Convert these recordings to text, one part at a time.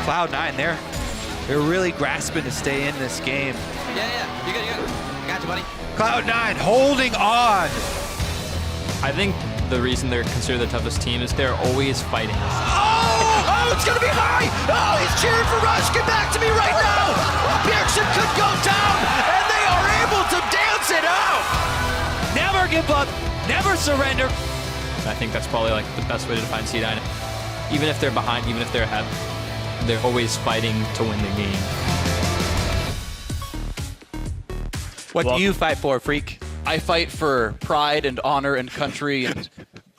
Cloud9, they're really grasping to stay in this game. Yeah. You good. Gotcha, buddy. Cloud9 holding on. I think the reason they're considered the toughest team is they're always fighting. Oh, it's gonna be high! Oh, he's cheering for Rush! Get back to me right now! Bjergsen could go down, and they are able to dance it out! Never give up, never surrender. I think that's probably like the best way to define C9. Even if they're behind, even if they're ahead, they're always fighting to win the game. What do you fight for, Freak? I fight for pride and honor and country and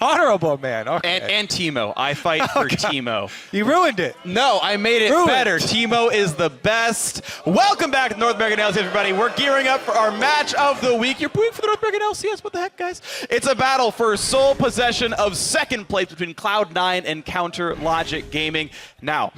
Honorable man, okay. and Teemo. I fight for Teemo. You ruined it. No, I made it Ruined. better. Teemo is the best. Welcome back to North American LCS, everybody. We're gearing up for our match of the week. You're booing for the North American LCS? What the heck, guys? It's a battle for sole possession of second place between Cloud9 and Counter Logic Gaming. Now,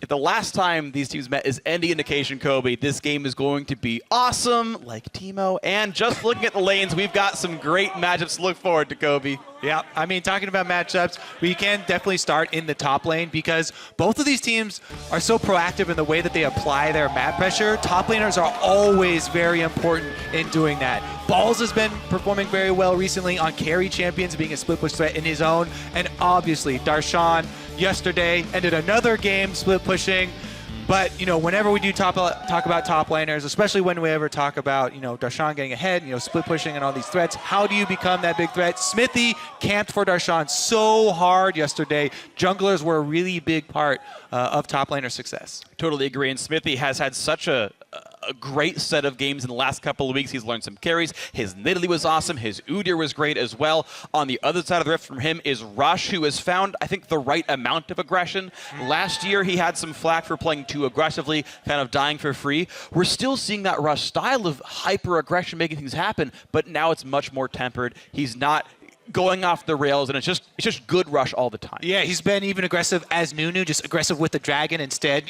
if the last time these teams met is any indication, Kobe, this game is going to be awesome, like Teemo. And just looking at the lanes, we've got some great matchups to look forward to, Kobe. Yeah, I mean, talking about matchups, we can definitely start in the top lane because both of these teams are so proactive in the way that they apply their map pressure. Top laners are always very important in doing that. Balls has been performing very well recently on carry champions, being a split push threat in his own. And obviously, Darshan yesterday ended another game split pushing. But, you know, whenever we do talk about top laners, especially when we ever talk about, you know, Darshan getting ahead, you know, split pushing and all these threats, how do you become that big threat? Smithy camped for Darshan so hard yesterday. Junglers were a really big part of top laner success. Totally agree. And Smithy has had such a great set of games in the last couple of weeks. He's learned some carries. His Nidalee was awesome. His Udyr was great as well. On the other side of the rift from him is Rush, who has found, I think, the right amount of aggression. Last year, he had some flack for playing too aggressively, kind of dying for free. We're still seeing that Rush style of hyper-aggression making things happen, but now it's much more tempered. He's not going off the rails, and it's just good Rush all the time. Yeah, he's been even aggressive as Nunu, just aggressive with the dragon instead.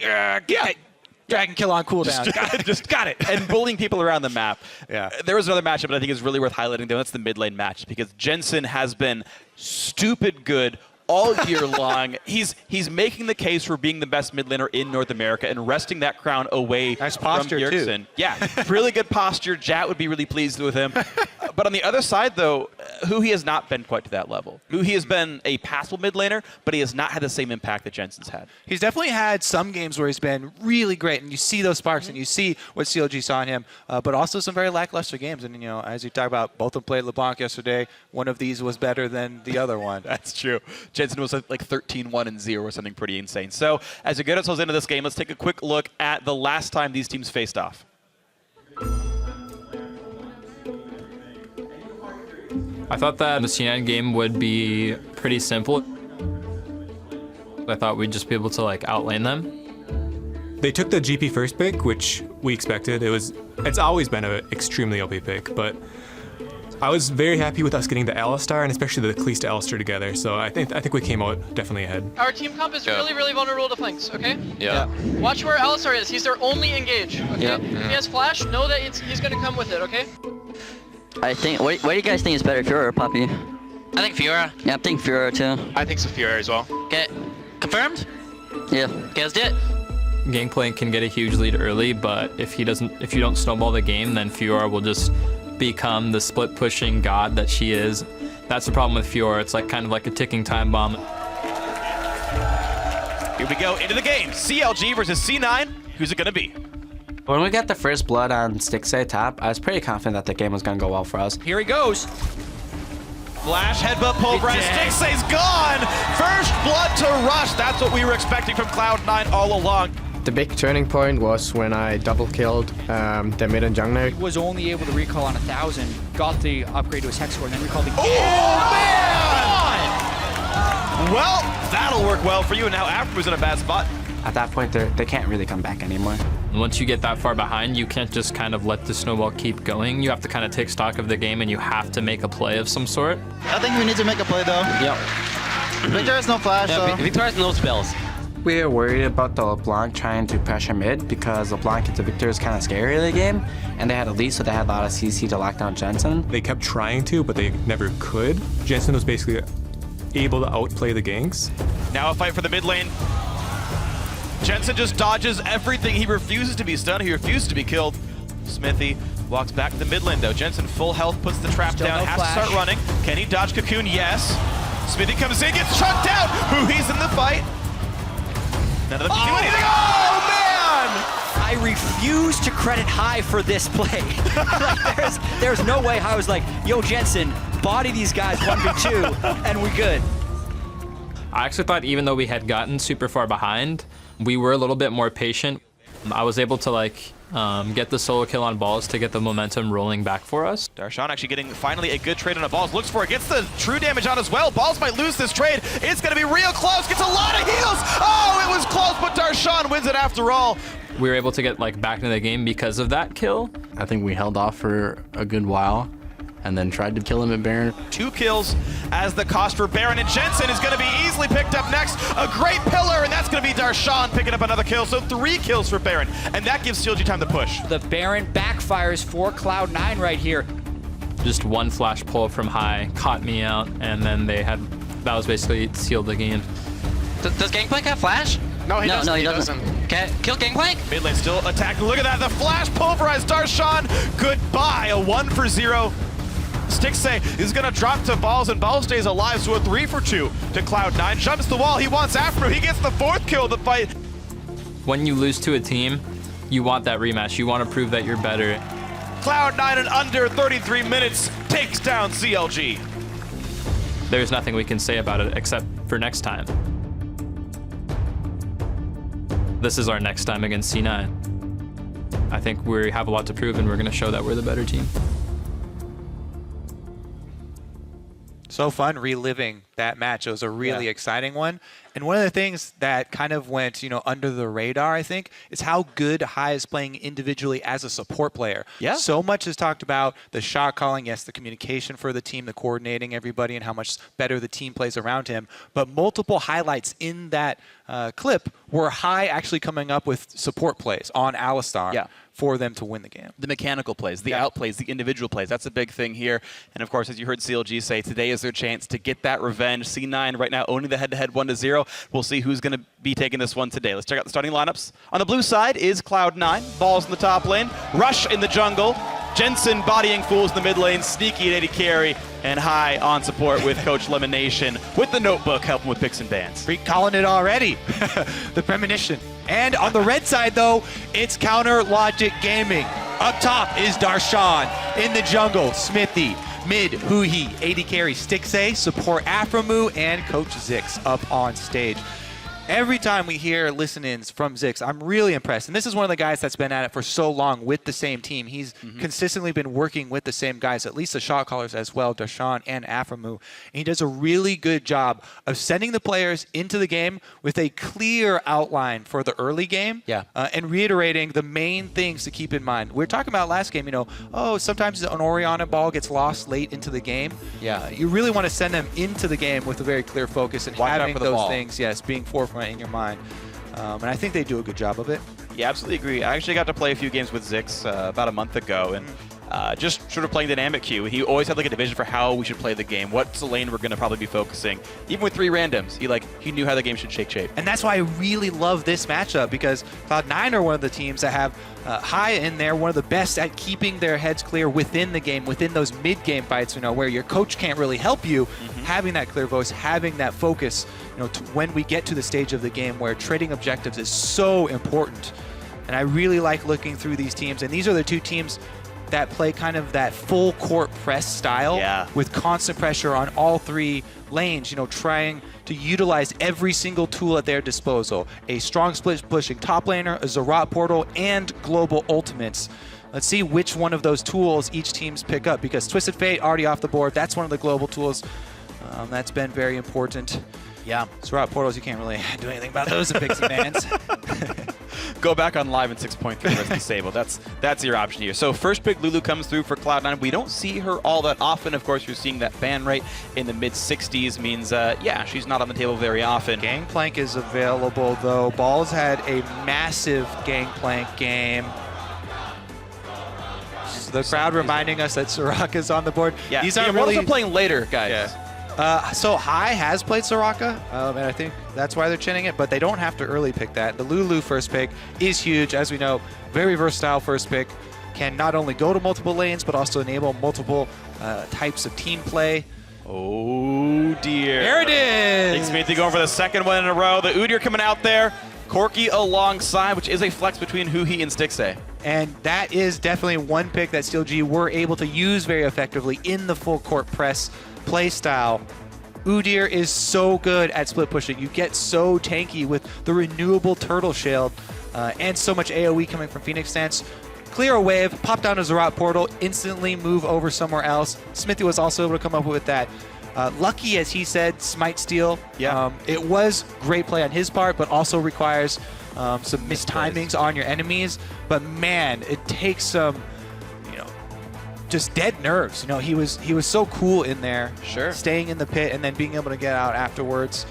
Dragon kill on cooldown. Just got it. And bullying people around the map. Yeah. There was another matchup that I think is really worth highlighting, though. That's the mid lane match, because Jensen has been stupid good all year long. He's making the case for being the best mid laner in North America and wresting that crown away nice from posture, Bjergsen. too. Yeah, really good posture. Jat would be really pleased with him. But on the other side, though, who he has not been quite to that level. Who he has been a passable mid laner, but he has not had the same impact that Jensen's had. He's definitely had some games where he's been really great, and you see those sparks, and you see what CLG saw in him, but also some very lackluster games. And, you know, as you talk about, both of them played LeBlanc yesterday. One of these was better than the other one. That's true. Jensen was like 13-1-0 or something pretty insane. So as we get ourselves into this game, let's take a quick look at the last time these teams faced off. I thought that the C9 game would be pretty simple. I thought we'd just be able to like outlane them. They took the GP first pick, which we expected. It's always been an extremely OP pick, but I was very happy with us getting the Alistar and especially the Khalees to Alistar together. So I think we came out definitely ahead. Our team comp is really vulnerable to flanks, okay? Yeah. Watch where Alistar is. He's their only engage, okay? Yeah. If he has flash, know that he's going to come with it, okay? I think, what do you guys think is better, Fiora or Poppy? I think Fiora. Yeah, I think Fiora too. I think so, Fiora as well. Okay. Confirmed? Yeah. Okay, let's do it. Gangplank can get a huge lead early, but if you don't snowball the game, then Fiora will just become the split pushing god that she is. That's the problem with Fiora. It's like kind of like a ticking time bomb. Here we go into the game. CLG versus C9. Who's it going to be? When we got the first blood on Stickside top, I was pretty confident that the game was going to go well for us. Here he goes. Flash, headbutt, pulverize, Stixay's gone! First blood to Rush. That's what we were expecting from Cloud9 all along. The big turning point was when I double killed the mid and jungler. Was only able to recall on 1,000, got the upgrade to his hex score, and then recalled again. Oh, man! Well, that'll work well for you, and now Afro's in a bad spot. At that point, they can't really come back anymore. Once you get that far behind, you can't just kind of let the snowball keep going. You have to kind of take stock of the game, and you have to make a play of some sort. I think we need to make a play, though. Yep. Victor has no flash, Yeah, Victor has no spells. We are worried about the LeBlanc trying to pressure mid because LeBlanc into Victor is kind of scary in the game, and they had a lead, so they had a lot of CC to lock down Jensen. They kept trying to, but they never could. Jensen was basically able to outplay the ganks. Now a fight for the mid lane. Jensen just dodges everything. He refuses to be stunned. He refuses to be killed. Smithy walks back to the mid lane though. Jensen full health, puts the trap Still down, no has flash. to start running. Can he dodge Cocoon? Yes. Smithy comes in, gets shut down. He's in the fight. None of them can do anything. Oh man! I refuse to credit High for this play. Like, there's no way High was like, yo, Jensen, body these guys 1v2, and we good. I actually thought even though we had gotten super far behind, we were a little bit more patient. I was able to get the solo kill on Balls to get the momentum rolling back for us. Darshan actually getting finally a good trade on a Balls. Looks for it, gets the true damage on as well. Balls might lose this trade. It's going to be real close, gets a lot of heals. Oh, it was close, but Darshan wins it after all. We were able to get back into the game because of that kill. I think we held off for a good while and then tried to kill him at Baron. 2 kills as the cost for Baron, and Jensen is going to be easily picked up next. A great pillar, and that's going to be Darshan picking up another kill. So 3 kills for Baron, and that gives CLG time to push. The Baron backfires for Cloud9 right here. Just one flash pull from High caught me out, and then that was basically sealed the game. Does Gangplank have flash? No, he doesn't. No, he doesn't. Okay, kill Gangplank. Mid lane still attacking. Look at that, the flash pulverized Darshan. Goodbye, a 1 for 0. Stixxay is gonna drop to Balls, and Balls stays alive, so a 3 for 2 to Cloud9. Jumps the wall, he wants Afro, he gets the 4th kill of the fight. When you lose to a team, you want that rematch. You want to prove that you're better. Cloud9 in under 33 minutes takes down CLG. There's nothing we can say about it except for next time. This is our next time against C9. I think we have a lot to prove, and we're going to show that we're the better team. So fun reliving that match. It was a really exciting one. And one of the things that kind of went, under the radar, I think, is how good High is playing individually as a support player. Yeah. So much is talked about the shot calling, yes, the communication for the team, the coordinating everybody, and how much better the team plays around him. But multiple highlights in that clip were High actually coming up with support plays on Alistar for them to win the game. The mechanical plays, the outplays, the individual plays, that's a big thing here. And of course, as you heard CLG say, today is their chance to get that revenge. C9 right now owning the head-to-head 1-0. We'll see who's going to be taking this one today. Let's check out the starting lineups. On the blue side is Cloud9. Balls in the top lane. Rush in the jungle. Jensen bodying fools in the mid lane. Sneaky at AD carry. And High on support with Coach Lemonation with the notebook helping with picks and bans. Calling it already. The premonition. And on the red side, though, it's Counter Logic Gaming. Up top is Darshan. In the jungle, Smithy. Mid, Huhi, AD carry, Stixxay, support Afromu, and Coach Zix up on stage. Every time we hear listen-ins from Zix, I'm really impressed. And this is one of the guys that's been at it for so long with the same team. He's consistently been working with the same guys, at least the shot callers as well, Darshan and Afromu. And he does a really good job of sending the players into the game with a clear outline for the early game and reiterating the main things to keep in mind. We were talking about last game, sometimes an Orianna ball gets lost late into the game. You really want to send them into the game with a very clear focus and having those things, being forefront in your mind. And I think they do a good job of it. Yeah, absolutely agree. I actually got to play a few games with Zix about a month ago, and just sort of playing dynamic queue. He always had a division for how we should play the game. What's the lane we're going to probably be focusing? Even with 3 randoms, he knew how the game should shake shape. And that's why I really love this matchup, because Cloud9 are one of the teams that have High in there, one of the best at keeping their heads clear within the game, within those mid-game fights, where your coach can't really help you. Having that clear voice, having that focus, when we get to the stage of the game where trading objectives is so important. And I really like looking through these teams, and these are the 2 teams that play kind of that full court press style with constant pressure on all 3 lanes, trying to utilize every single tool at their disposal. A strong split pushing top laner, a Zerat portal, and global ultimates. Let's see which one of those tools each team's pick up, because Twisted Fate already off the board. That's one of the global tools. That's been very important. Zerat portals, you can't really do anything about those in picks and bans. Go back on live in 6.3 versus disabled. That's your option here. So first pick Lulu comes through for Cloud9. We don't see her all that often. Of course, you're seeing that ban rate in the mid-60s means, she's not on the table very often. Gangplank is available, though. Balls had a massive Gangplank game. The crowd reminding us that Soraka's on the board. Yeah, these aren't really really playing later, guys. So High has played Soraka, and I think that's why they're chinning it, but they don't have to early pick that. The Lulu first pick is huge. As we know, very versatile first pick. Can not only go to multiple lanes, but also enable multiple types of team play. Oh, dear. There it is! Xmithie going for the second one in a row. The Udyr coming out there. Corki alongside, which is a flex between Huhi and Stixxay. And that is definitely one pick that CLG were able to use very effectively in the full court press play style. Udyr is so good at split pushing. You get so tanky with the renewable turtle shield and so much AoE coming from Phoenix Stance. Clear a wave, pop down to Zerat portal, instantly move over somewhere else. Xmithie was also able to come up with that. Lucky, as he said, smite steal. Yeah. It was great play on his part, but also requires some mistimings on your enemies. But man, it takes some, just dead nerves. He was so cool in there, Sure. staying in the pit and then being able to get out afterwards,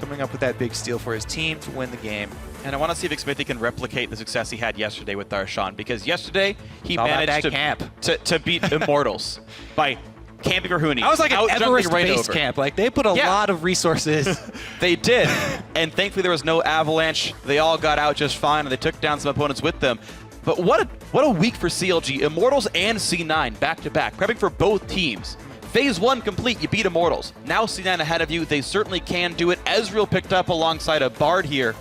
coming up with that big steal for his team to win the game. And I want to see if Xmithie can replicate the success he had yesterday with Darshan, because yesterday he All about managed that camp. to beat Immortals by camping for Huni. That was like an Everest right base over. camp. Like, they put a lot of resources. They did. And thankfully there was no avalanche. They all got out just fine, and they took down some opponents with them. But what a week for CLG. Immortals and C9 back-to-back, prepping for both teams. Phase 1 complete, you beat Immortals. Now C9 ahead of you, they certainly can do it. Ezreal picked up alongside a Bard here.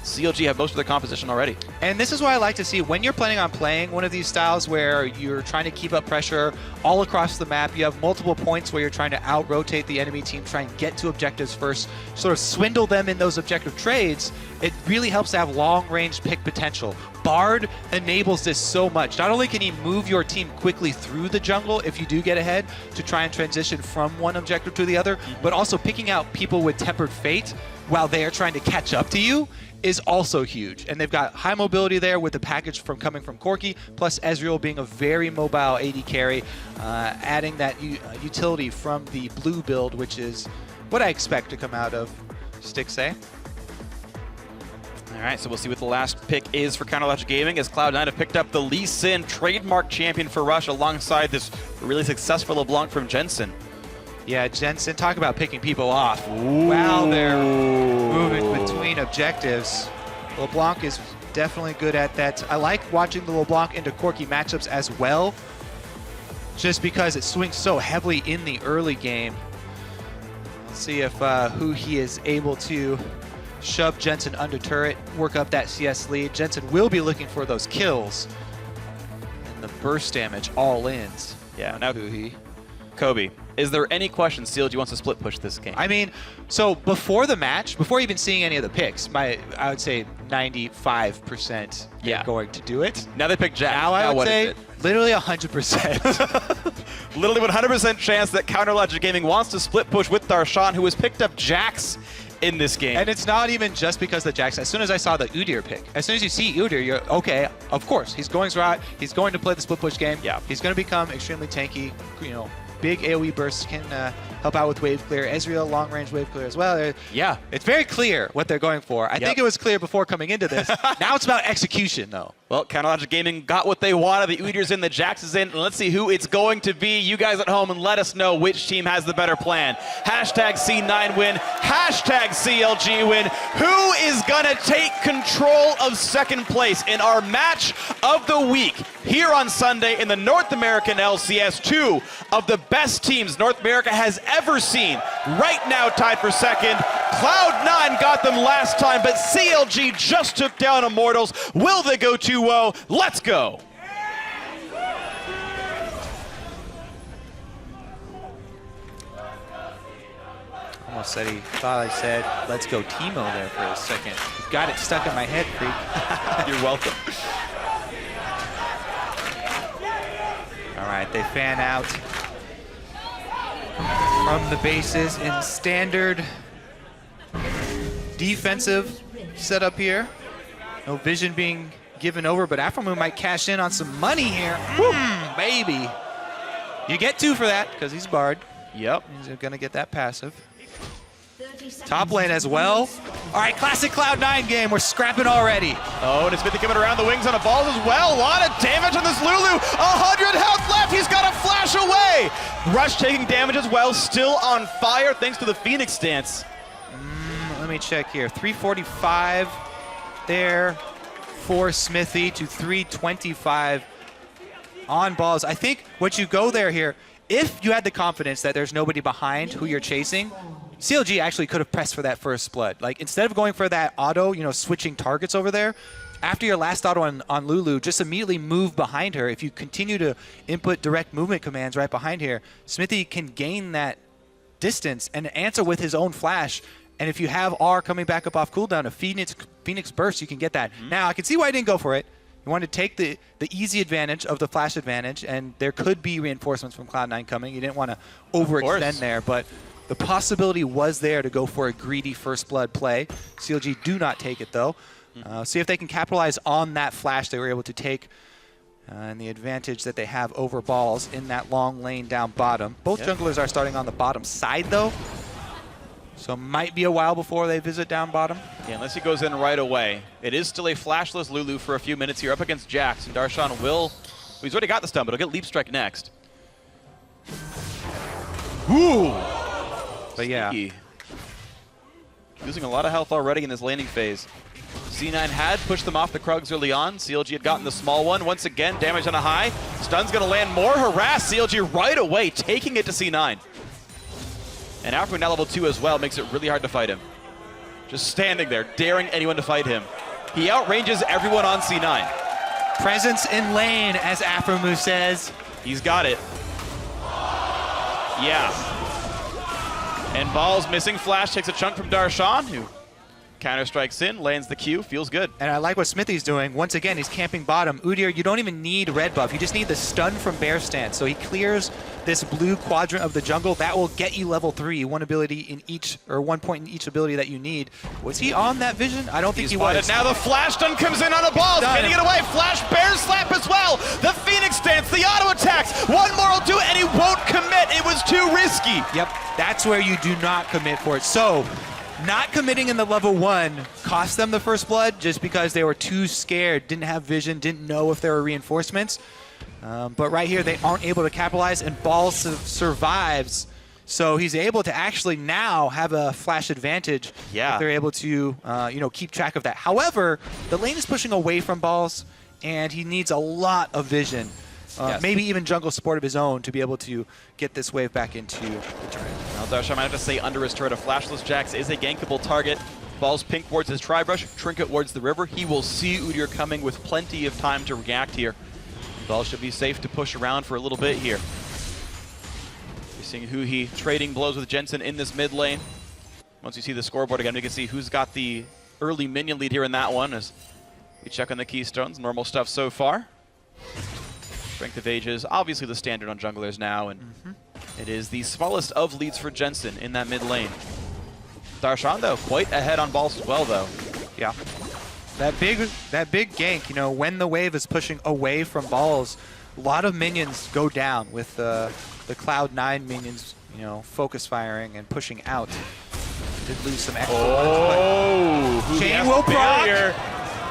CLG have most of their composition already. And this is why I like to see when you're planning on playing one of these styles where you're trying to keep up pressure all across the map, you have multiple points where you're trying to out-rotate the enemy team, try and get to objectives first, sort of swindle them in those objective trades. It really helps to have long-range pick potential. Bard enables this so much. Not only can he move your team quickly through the jungle if you do get ahead to try and transition from one objective to the other, but also picking out people with tempered fate while they are trying to catch up to you is also huge. And they've got high mobility there with the package coming from Corki, plus Ezreal being a very mobile AD carry, adding that utility from the blue build, which is what I expect to come out of Stixxay. All right, so we'll see what the last pick is for Counterlogic Gaming, as Cloud9 have picked up the Lee Sin trademark champion for Rush alongside this really successful LeBlanc from Jensen. Yeah, Jensen, talk about picking people off while they're moving between objectives. LeBlanc is definitely good at that. I like watching the LeBlanc into Corki matchups as well, just because it swings so heavily in the early game. Let's see if Huhi is able to shove Jensen under turret, work up that CS lead. Jensen will be looking for those kills and the burst damage all ins. Yeah, now Huhi. Kobe, is there any question CLG wants to split push this game? I mean, so before the match, before even seeing any of the picks, I would say 95% they're going to do it. Now they pick Jack. Now I would say literally 100%. Literally 100% chance that Counterlogic Gaming wants to split push with Darshan, who has picked up Jax in this game. And it's not even just because of Jax. As soon as I saw the Udyr pick, as soon as you see Udyr, you're okay, of course, he's going Zerat, he's going to play the split push game. Yeah. He's going to become extremely tanky, big AoE bursts can help out with wave clear. Ezreal, long range wave clear as well. Yeah. It's very clear what they're going for. I think it was clear before coming into this. Now it's about execution, though. Well, Counterlogic Gaming got what they wanted. The Udyr's in, the Jax is in, and let's see who it's going to be. You guys at home, and let us know which team has the better plan. Hashtag C9 win, hashtag CLG win. Who is gonna take control of second place in our match of the week here on Sunday in the North American LCS? Two of the best teams North America has ever seen right now tied for second. Cloud9 got them last time, but CLG just took down Immortals. Will they go 2-0? Let's go. Almost said he thought I said, let's go Teemo there for a second. Got it stuck in my head, freak. You're welcome. All right, they fan out from the bases in standard defensive setup here. No vision being given over, but Afromoon might cash in on some money here. Baby. You get 2 for that, because he's Bard. Yep. He's going to get that passive. Top lane as well. All right, classic Cloud9 game. We're scrapping already. Oh, and it's Smithy coming around the wings on a balls as well. A lot of damage on this Lulu. 100 health left. He's got a flash away. Rush taking damage as well. Still on fire thanks to the Phoenix stance. Let me check here. 345 there for Smithy to 325 on balls. I think what you go there here, if you had the confidence that there's nobody behind who you're chasing, CLG actually could have pressed for that first blood. Like, instead of going for that auto, you know, switching targets over there, after your last auto on Lulu, just immediately move behind her. If you continue to input direct movement commands right behind here, Smithy can gain that distance and answer with his own flash. And if you have R coming back up off cooldown, a Phoenix burst, you can get that. Now, I can see why he didn't go for it. He wanted to take the easy advantage of the flash advantage, and there could be reinforcements from Cloud9 coming. He didn't want to overextend there, but the possibility was there to go for a greedy first blood play. CLG do not take it, though. See if they can capitalize on that flash they were able to take and the advantage that they have over balls in that long lane down bottom. Both junglers are starting on the bottom side, though. So it might be a while before they visit down bottom. Yeah, unless he goes in right away. It is still a flashless Lulu for a few minutes here up against Jax. And Darshan will... He's already got the stun, but he'll get Leap Strike next. Ooh! But yeah. Losing a lot of health already in this laning phase. C9 had pushed them off the Krugs early on. CLG had gotten the small one. Once again, damage on a high. Stun's going to land more. Harass CLG right away, taking it to C9. And Alfred now level 2 as well makes it really hard to fight him. Just standing there, daring anyone to fight him. He outranges everyone on C9. Presence in lane, as Aframu says. He's got it. Yeah. And Ball's missing flash, takes a chunk from Darshan, who counter-strikes in, lands the Q, feels good. And I like what Smithy's doing. Once again, he's camping bottom. Udyr, you don't even need red buff. You just need the stun from Bear Stance. So he clears this blue quadrant of the jungle. That will get you level 3, one ability in each, or 1 point in each ability that you need. Was he on that vision? I don't think he was. Now the flash stun comes in on a ball, spinning it away. Flash Bear Slap as well. The Phoenix stance, the auto attacks. One more will do it, and he won't commit. It was too risky. Yep, that's where you do not commit for it. So, not committing in the level 1 cost them the first blood just because they were too scared, didn't have vision, didn't know if there were reinforcements. But right here, they aren't able to capitalize, and Ball survives. So he's able to actually now have a flash advantage. Yeah. If they're able to, you know, keep track of that. However, the lane is pushing away from Balls, and he needs a lot of vision. Maybe even jungle support of his own to be able to get this wave back into the turret. Now Darshan might have to stay under his turret. A flashless Jax is a gankable target. Ball's pink wards his Tri-Brush, Trinket wards the river. He will see Udyr coming with plenty of time to react here. Ball should be safe to push around for a little bit here. You're seeing Huhi trading blows with Jensen in this mid lane. Once you see the scoreboard again, you can see who's got the early minion lead here in that one as we check on the keystones. Normal stuff so far. Strength of Ages, obviously the standard on junglers now, and it is the smallest of leads for Jensen in that mid lane. Darshan, though, quite ahead on balls as well, though. Yeah. That big gank, you know, when the wave is pushing away from balls, a lot of minions go down with the Cloud9 minions, you know, focus firing and pushing out. Did lose some extra lives. Chain will proc.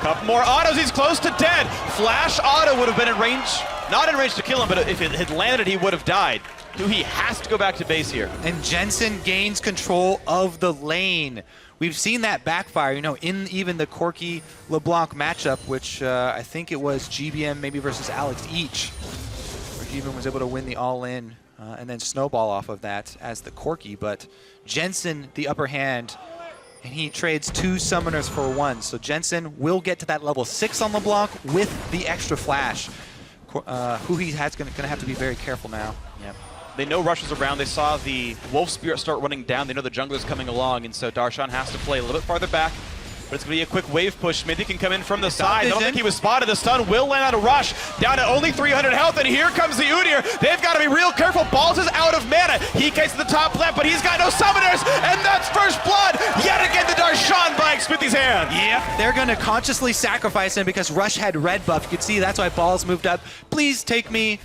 Couple more autos, he's close to dead. Flash auto would have been in range, not in range to kill him, but if it had landed, he would have died. He has to go back to base here. And Jensen gains control of the lane. We've seen that backfire, you know, in even the Corki LeBlanc matchup, which I think it was GBM maybe versus Alex each, where GBM was able to win the all-in and then snowball off of that as the Corki. But Jensen, the upper hand, and he trades 2 summoners for 1. So Jensen will get to that level 6 on LeBlanc with the extra flash. Who he has going to have to be very careful now. Yeah. They know Rush is around. They saw the Wolf Spirit start running down. They know the jungler's coming along, and so Darshan has to play a little bit farther back. But it's going to be a quick wave push. Smithy can come in from the side. I don't think he was spotted. The stun will land on a Rush. Down to only 300 health, and here comes the Udyr. They've got to be real careful. Balls is out of mana. He gets to the top left, but he's got no summoners, and that's first blood. Yet again, the Darshan by Smithy's hand. Yep, they're going to consciously sacrifice him because Rush had red buff. You can see that's why Balls moved up. Please take me.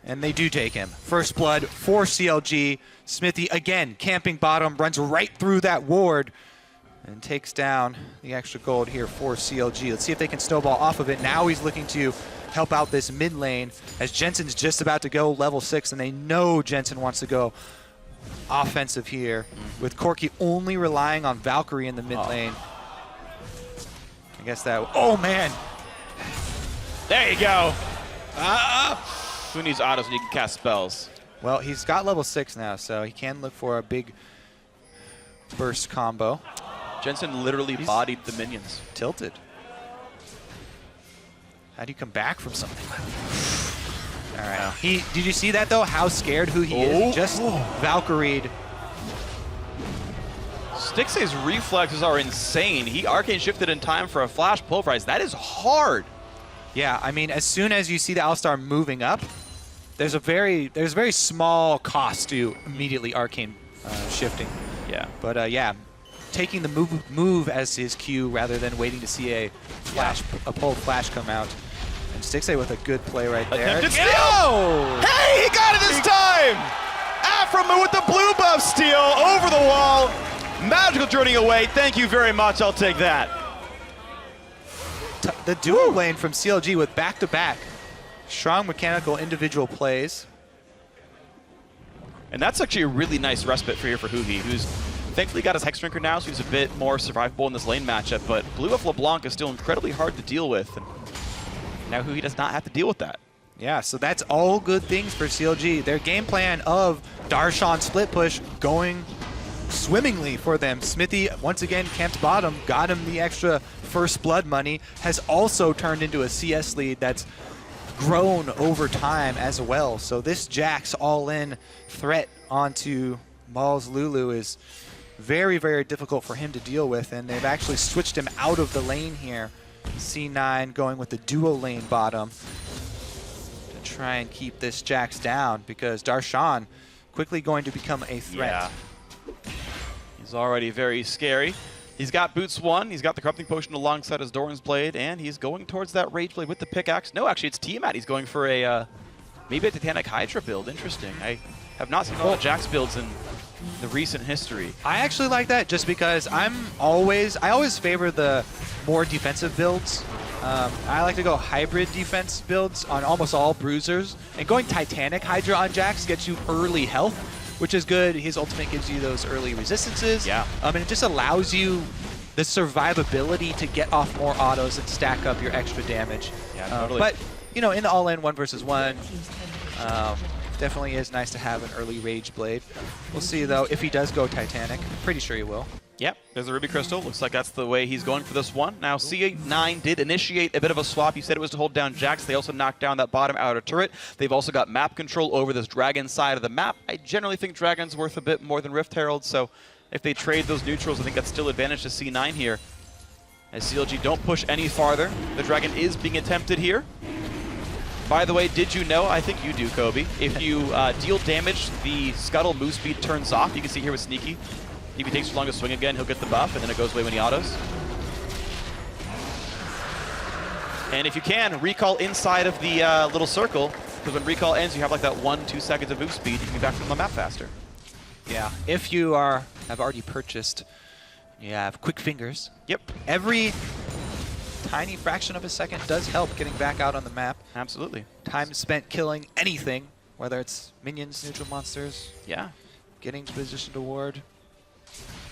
And they do take him. First blood for CLG. Smithy, again, camping bottom, runs right through that ward and takes down the extra gold here for CLG. Let's see if they can snowball off of it. Now he's looking to help out this mid lane as Jensen's just about to go level 6, and they know Jensen wants to go offensive here with Corki only relying on Valkyrie in the mid lane. I guess that, oh man. There you go. Who needs autos when you can cast spells? Well, he's got level 6 now, so he can look for a big burst combo. Jensen literally bodied the minions. Tilted. How do you come back from something like that? All right. Did you see that, though? How scared who he is? Just Valkyried. Stixxay's reflexes are insane. He arcane shifted in time for a flash pulverize. That is hard. Yeah, I mean, as soon as you see the Alistar moving up, there's a very small cost to immediately arcane shifting. Yeah. But yeah, taking the move as his cue rather than waiting to see a pull flash come out. And Stixxay with a good play right there. Attempted steal! Hey, he got it this time! Afromu with the blue buff steal over the wall. Magical turning away. Thank you very much. I'll take that. The duo lane from CLG with back-to-back strong mechanical individual plays. And that's actually a really nice respite for here for Huhi, who's thankfully got his Hex Drinker now, so he's a bit more survivable in this lane matchup, but Blue Buff LeBlanc is still incredibly hard to deal with, and now Huhi does not have to deal with that. Yeah, so that's all good things for CLG. Their game plan of Darshan split push going swimmingly for them. Smithy, once again, camped bottom, got him the extra first blood money, has also turned into a CS lead that's grown over time as well. So this Jax all-in threat onto Maul's Lulu is very, very difficult for him to deal with, and they've actually switched him out of the lane here. C9 going with the duo lane bottom to try and keep this Jax down, because Darshan quickly going to become a threat. Yeah. He's already very scary. He's got Boots 1, he's got the Corrupting Potion alongside his Doran's Blade, and he's going towards that Rage Blade with the pickaxe. No, actually, it's Tiamat. He's going for a, maybe a Titanic Hydra build. Interesting. I have not seen a lot of Jax builds in the recent history. I actually like that just because I always favor the more defensive builds. I like to go hybrid defense builds on almost all bruisers, and going Titanic Hydra on Jax gets you early health, which is good. His ultimate gives you those early resistances. Yeah. And it just allows you the survivability to get off more autos and stack up your extra damage. Yeah, totally. But, you know, in the all-in 1 versus 1, definitely is nice to have an early Rage Blade. We'll see, though, if he does go Titanic. Pretty sure he will. Yep, there's a Ruby Crystal. Looks like that's the way he's going for this one. Now, C9 did initiate a bit of a swap. He said it was to hold down Jax. They also knocked down that bottom outer turret. They've also got map control over this Dragon side of the map. I generally think Dragon's worth a bit more than Rift Herald, so if they trade those neutrals, I think that's still advantage to C9 here. As CLG don't push any farther, the Dragon is being attempted here. By the way, did you know, I think you do, Kobe, if you deal damage, the Scuttle move speed turns off. You can see here with Sneaky. If he takes too long to swing again, he'll get the buff, and then it goes away when he autos. And if you can, recall inside of the little circle, because when recall ends, you have like that 1-2 seconds of move speed. You can be back from the map faster. Yeah, if you have already purchased, you have quick fingers. Yep. Every tiny fraction of a second does help getting back out on the map. Absolutely. Time spent killing anything, whether it's minions, neutral monsters, Yeah. getting to position to ward.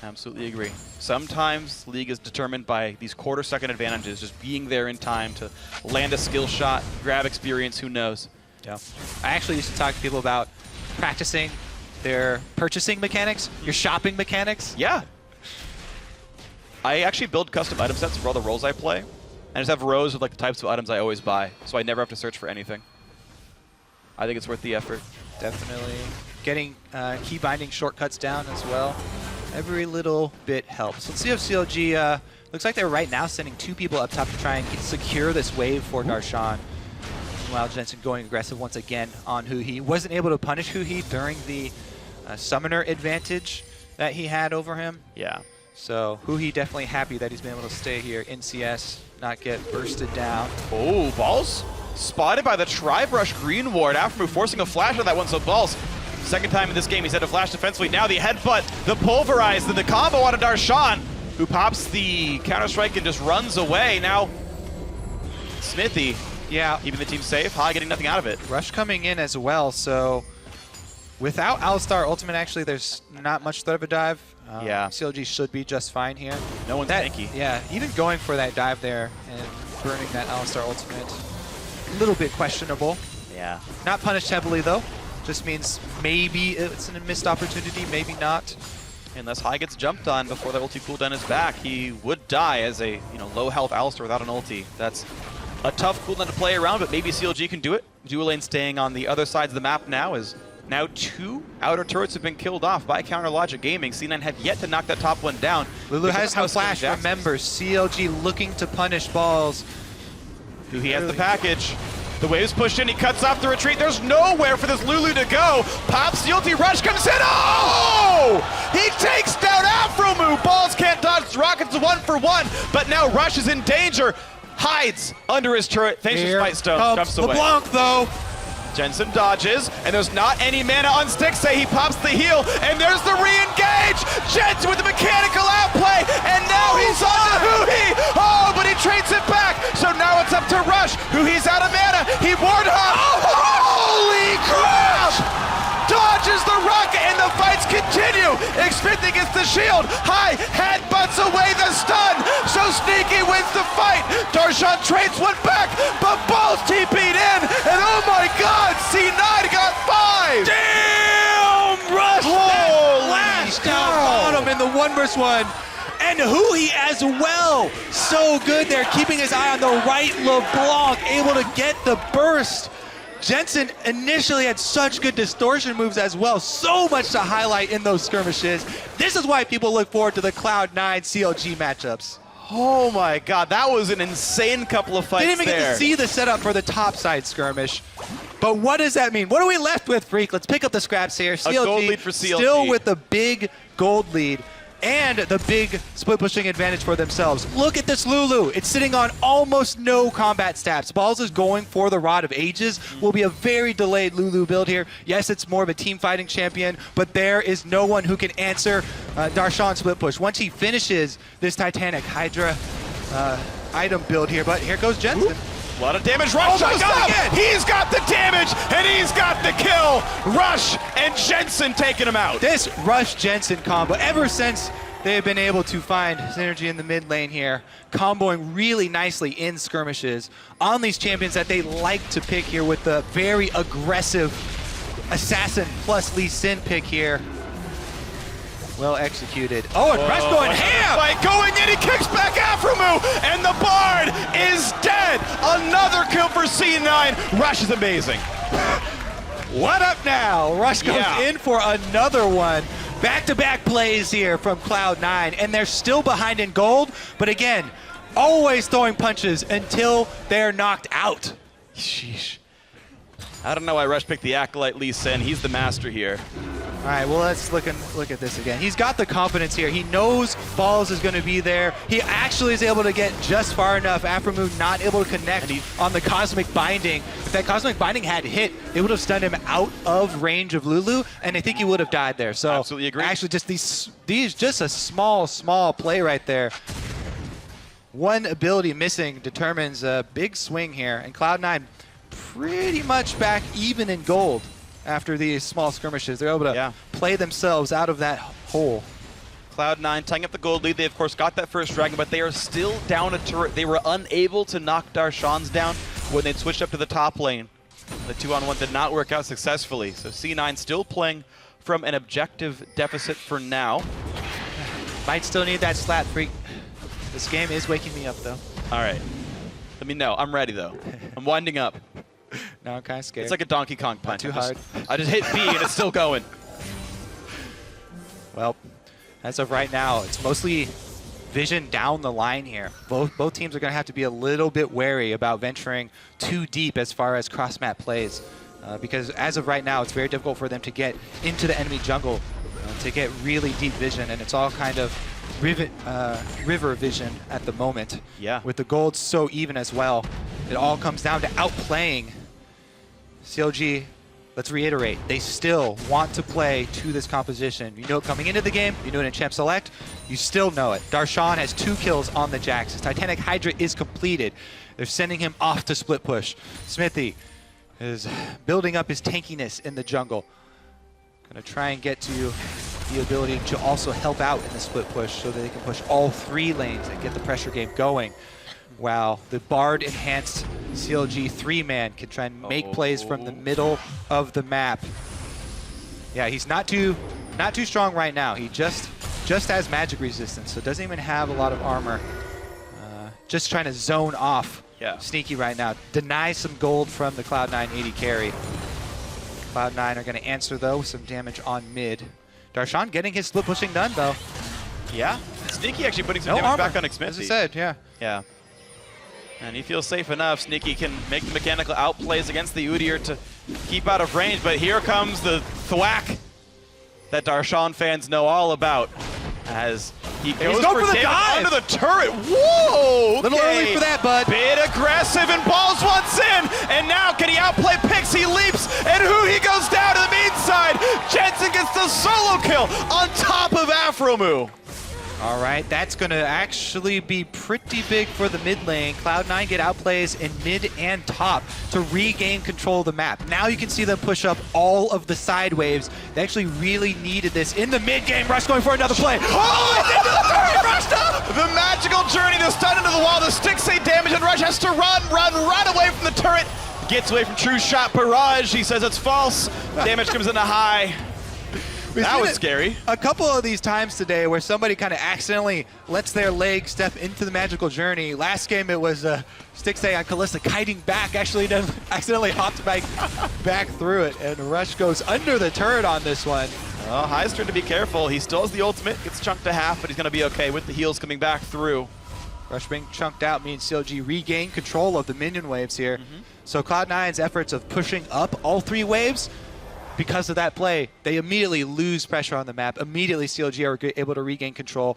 Absolutely agree. Sometimes League is determined by these quarter-second advantages, just being there in time to land a skill shot, grab experience, who knows. Yeah. I actually used to talk to people about practicing their purchasing mechanics, your shopping mechanics. Yeah. I actually build custom item sets for all the roles I play. I just have rows of like the types of items I always buy, so I never have to search for anything. I think it's worth the effort. Definitely. Getting key binding shortcuts down as well. Every little bit helps. Let's see if CLG, looks like they're right now sending 2 people up top to try and secure this wave for Darshan. Meanwhile, Jensen going aggressive once again on Huhi. Wasn't able to punish Huhi during the summoner advantage that he had over him. Yeah. So Huhi definitely happy that he's been able to stay here in CS, not get bursted down. Oh, balls? spotted by the tri-brush green ward. Aftermove forcing a flash on that one, so Balls, second time in this game he's had to flash defensively. Now the headbutt, the pulverize, then the combo on Darshan, who pops the counter-strike and just runs away. Now, Smithy, yeah, keeping the team safe. High getting nothing out of it. Rush coming in as well, so without Alistar Ultimate, actually, there's not much threat of a dive. Yeah. CLG should be just fine here. No one's tanky. Yeah, even going for that dive there and burning that Alistar Ultimate, a little bit questionable. Yeah. Not punished heavily, though. Just means maybe it's a missed opportunity, maybe not. Unless High gets jumped on before the ulti cooldown is back, he would die as a low health Alistar without an ulti. That's a tough cooldown to play around, but maybe CLG can do it. Dual lane staying on the other sides of the map now as now 2 outer turrets have been killed off by Counter Logic Gaming. C9 have yet to knock that top one down. Lulu has no flash, remember. CLG looking to punish Balls. Who he has the package. The wave's pushed in, he cuts off the retreat. There's nowhere for this Lulu to go. Pops the ulti, Rush comes in. Oh! He takes down Afromu. Balls can't dodge. Rockets 1-for-1, but now Rush is in danger. Hides under his turret. Thanks to Spite Stone. Jumps away. LeBlanc, though. Jensen dodges, and there's not any mana on Stixxay. He pops the heal, and there's the re-engage. Jensen with the mechanical outplay, and now he's on the Hoo-Hee. Oh, but he trades it back. So now it's up to Rush, who he's out of mana. He ward up. Holy crap! Dodges the rocket, and the fights continue. Xfinity gets the shield. High headbutts away the stun. So Sneaky wins the fight. Darshan trades one back, but Balls TP'd in, and oh my God, C9 got 5. Damn! Rush that flash down bottom in the 1v1. And Hoo-Hee as well. So good there, keeping his eye on the right. LeBlanc able to get the burst. Jensen initially had such good distortion moves as well. So much to highlight in those skirmishes. This is why people look forward to the Cloud9 CLG matchups. Oh my God, that was an insane couple of fights. Didn't even get to see the setup for the top side skirmish. But what does that mean? What are we left with, Freak? Let's pick up the scraps here. CLG, a gold lead for CLG. Still with the big gold lead and the big split pushing advantage for themselves. Look at this Lulu. It's sitting on almost no combat stats. Balls is going for the Rod of Ages. Will be a very delayed Lulu build here. Yes, it's more of a team fighting champion, but there is no one who can answer Darshan's split push. Once he finishes this Titanic Hydra item build here, but here goes Jensen. Ooh. A lot of damage. Rush shows up. He's got the damage, and he's got the kill. Rush and Jensen taking him out. This Rush-Jensen combo, ever since they have been able to find synergy in the mid lane here, comboing really nicely in skirmishes on these champions that they like to pick here with the very aggressive Assassin plus Lee Sin pick here. Well executed. Oh, and Rush going ham! Fight going in, he kicks back Afromu, and the Bard is dead. Another kill for C9. Rush is amazing. What up now? Rush goes in for another one. Back-to-back plays here from Cloud9, and they're still behind in gold, but again, always throwing punches until they're knocked out. Sheesh. I don't know why Rush picked the Acolyte Lee Sin. He's the master here. All right, well, let's look at this again. He's got the confidence here. He knows Balls is going to be there. He actually is able to get just far enough. Afromu not able to connect on the Cosmic Binding. If that Cosmic Binding had hit, it would have stunned him out of range of Lulu, and I think he would have died there. So absolutely agree. Actually, just these just a small play right there. One ability missing determines a big swing here, and Cloud9 pretty much back even in gold. After these small skirmishes, they're able to play themselves out of that hole. Cloud9 tying up the gold lead. They, of course, got that first dragon, but they are still down a turret. They were unable to knock Darshan's down when they switched up to the top lane. The 2-on-1 did not work out successfully, so C9 still playing from an objective deficit for now. Might still need that slat, Freak. This game is waking me up, though. All right. Let me know. I'm ready, though. I'm winding up. Now I'm kind of scared. It's like a Donkey Kong punch. Too hard. I just hit B and it's still going. Well, as of right now, it's mostly vision down the line here. Both teams are going to have to be a little bit wary about venturing too deep as far as cross-map plays. Because as of right now, it's very difficult for them to get into the enemy jungle to get really deep vision, and it's all kind of river vision at the moment. Yeah. With the gold so even as well. It all comes down to outplaying. CLG, let's reiterate, they still want to play to this composition. You know it coming into the game, you know it in Champ Select, you still know it. Darshan has 2 kills on the Jax. His Titanic Hydra is completed. They're sending him off to split push. Smithy is building up his tankiness in the jungle. Gonna try and get to the ability to also help out in the split push so that they can push all 3 lanes and get the pressure game going. While the Bard enhanced CLG 3-man can try and make plays from the middle of the map. Yeah, he's not too strong right now. He just has magic resistance, so doesn't even have a lot of armor. Just trying to zone off Sneaky right now. Deny some gold from the Cloud9 AD carry. Cloud9 are going to answer, though, with some damage on mid. Darshan getting his split pushing done, though. Yeah. Sneaky actually putting some damage back on Xmithie. As I said, yeah. Yeah. And he feels safe enough. Sneaky can make the mechanical outplays against the Udyr to keep out of range, but here comes the thwack that Darshan fans know all about. As he goes for the dive under the turret. Whoa! Little early for that, bud. Bit aggressive and balls once in, and now can he outplay Pix? He leaps, and who he goes down to the main side. Jensen gets the solo kill on top of Afromu. All right, that's going to actually be pretty big for the mid lane. Cloud9 get outplays in mid and top to regain control of the map. Now you can see them push up all of the side waves. They actually really needed this in the mid game. Rush going for another play. Oh, it's into the turret, rushed up! The magical journey, the stun into the wall, the stick say damage, and Rush has to run away from the turret. Gets away from true shot barrage. He says it's false. Damage comes into high. That was scary. A couple of these times today where somebody kind of accidentally lets their leg step into the magical journey. Last game it was Stixay on Kalista kiting back, actually accidentally hopped back through it, and Rush goes under the turret on this one. Oh, Heister to be careful. He still has the ultimate, gets chunked to half, but he's going to be okay with the heals coming back through. Rush being chunked out means CLG regain control of the minion waves here. So Cloud9's efforts of pushing up all 3 waves, because of that play, they immediately lose pressure on the map. Immediately, CLG are able to regain control,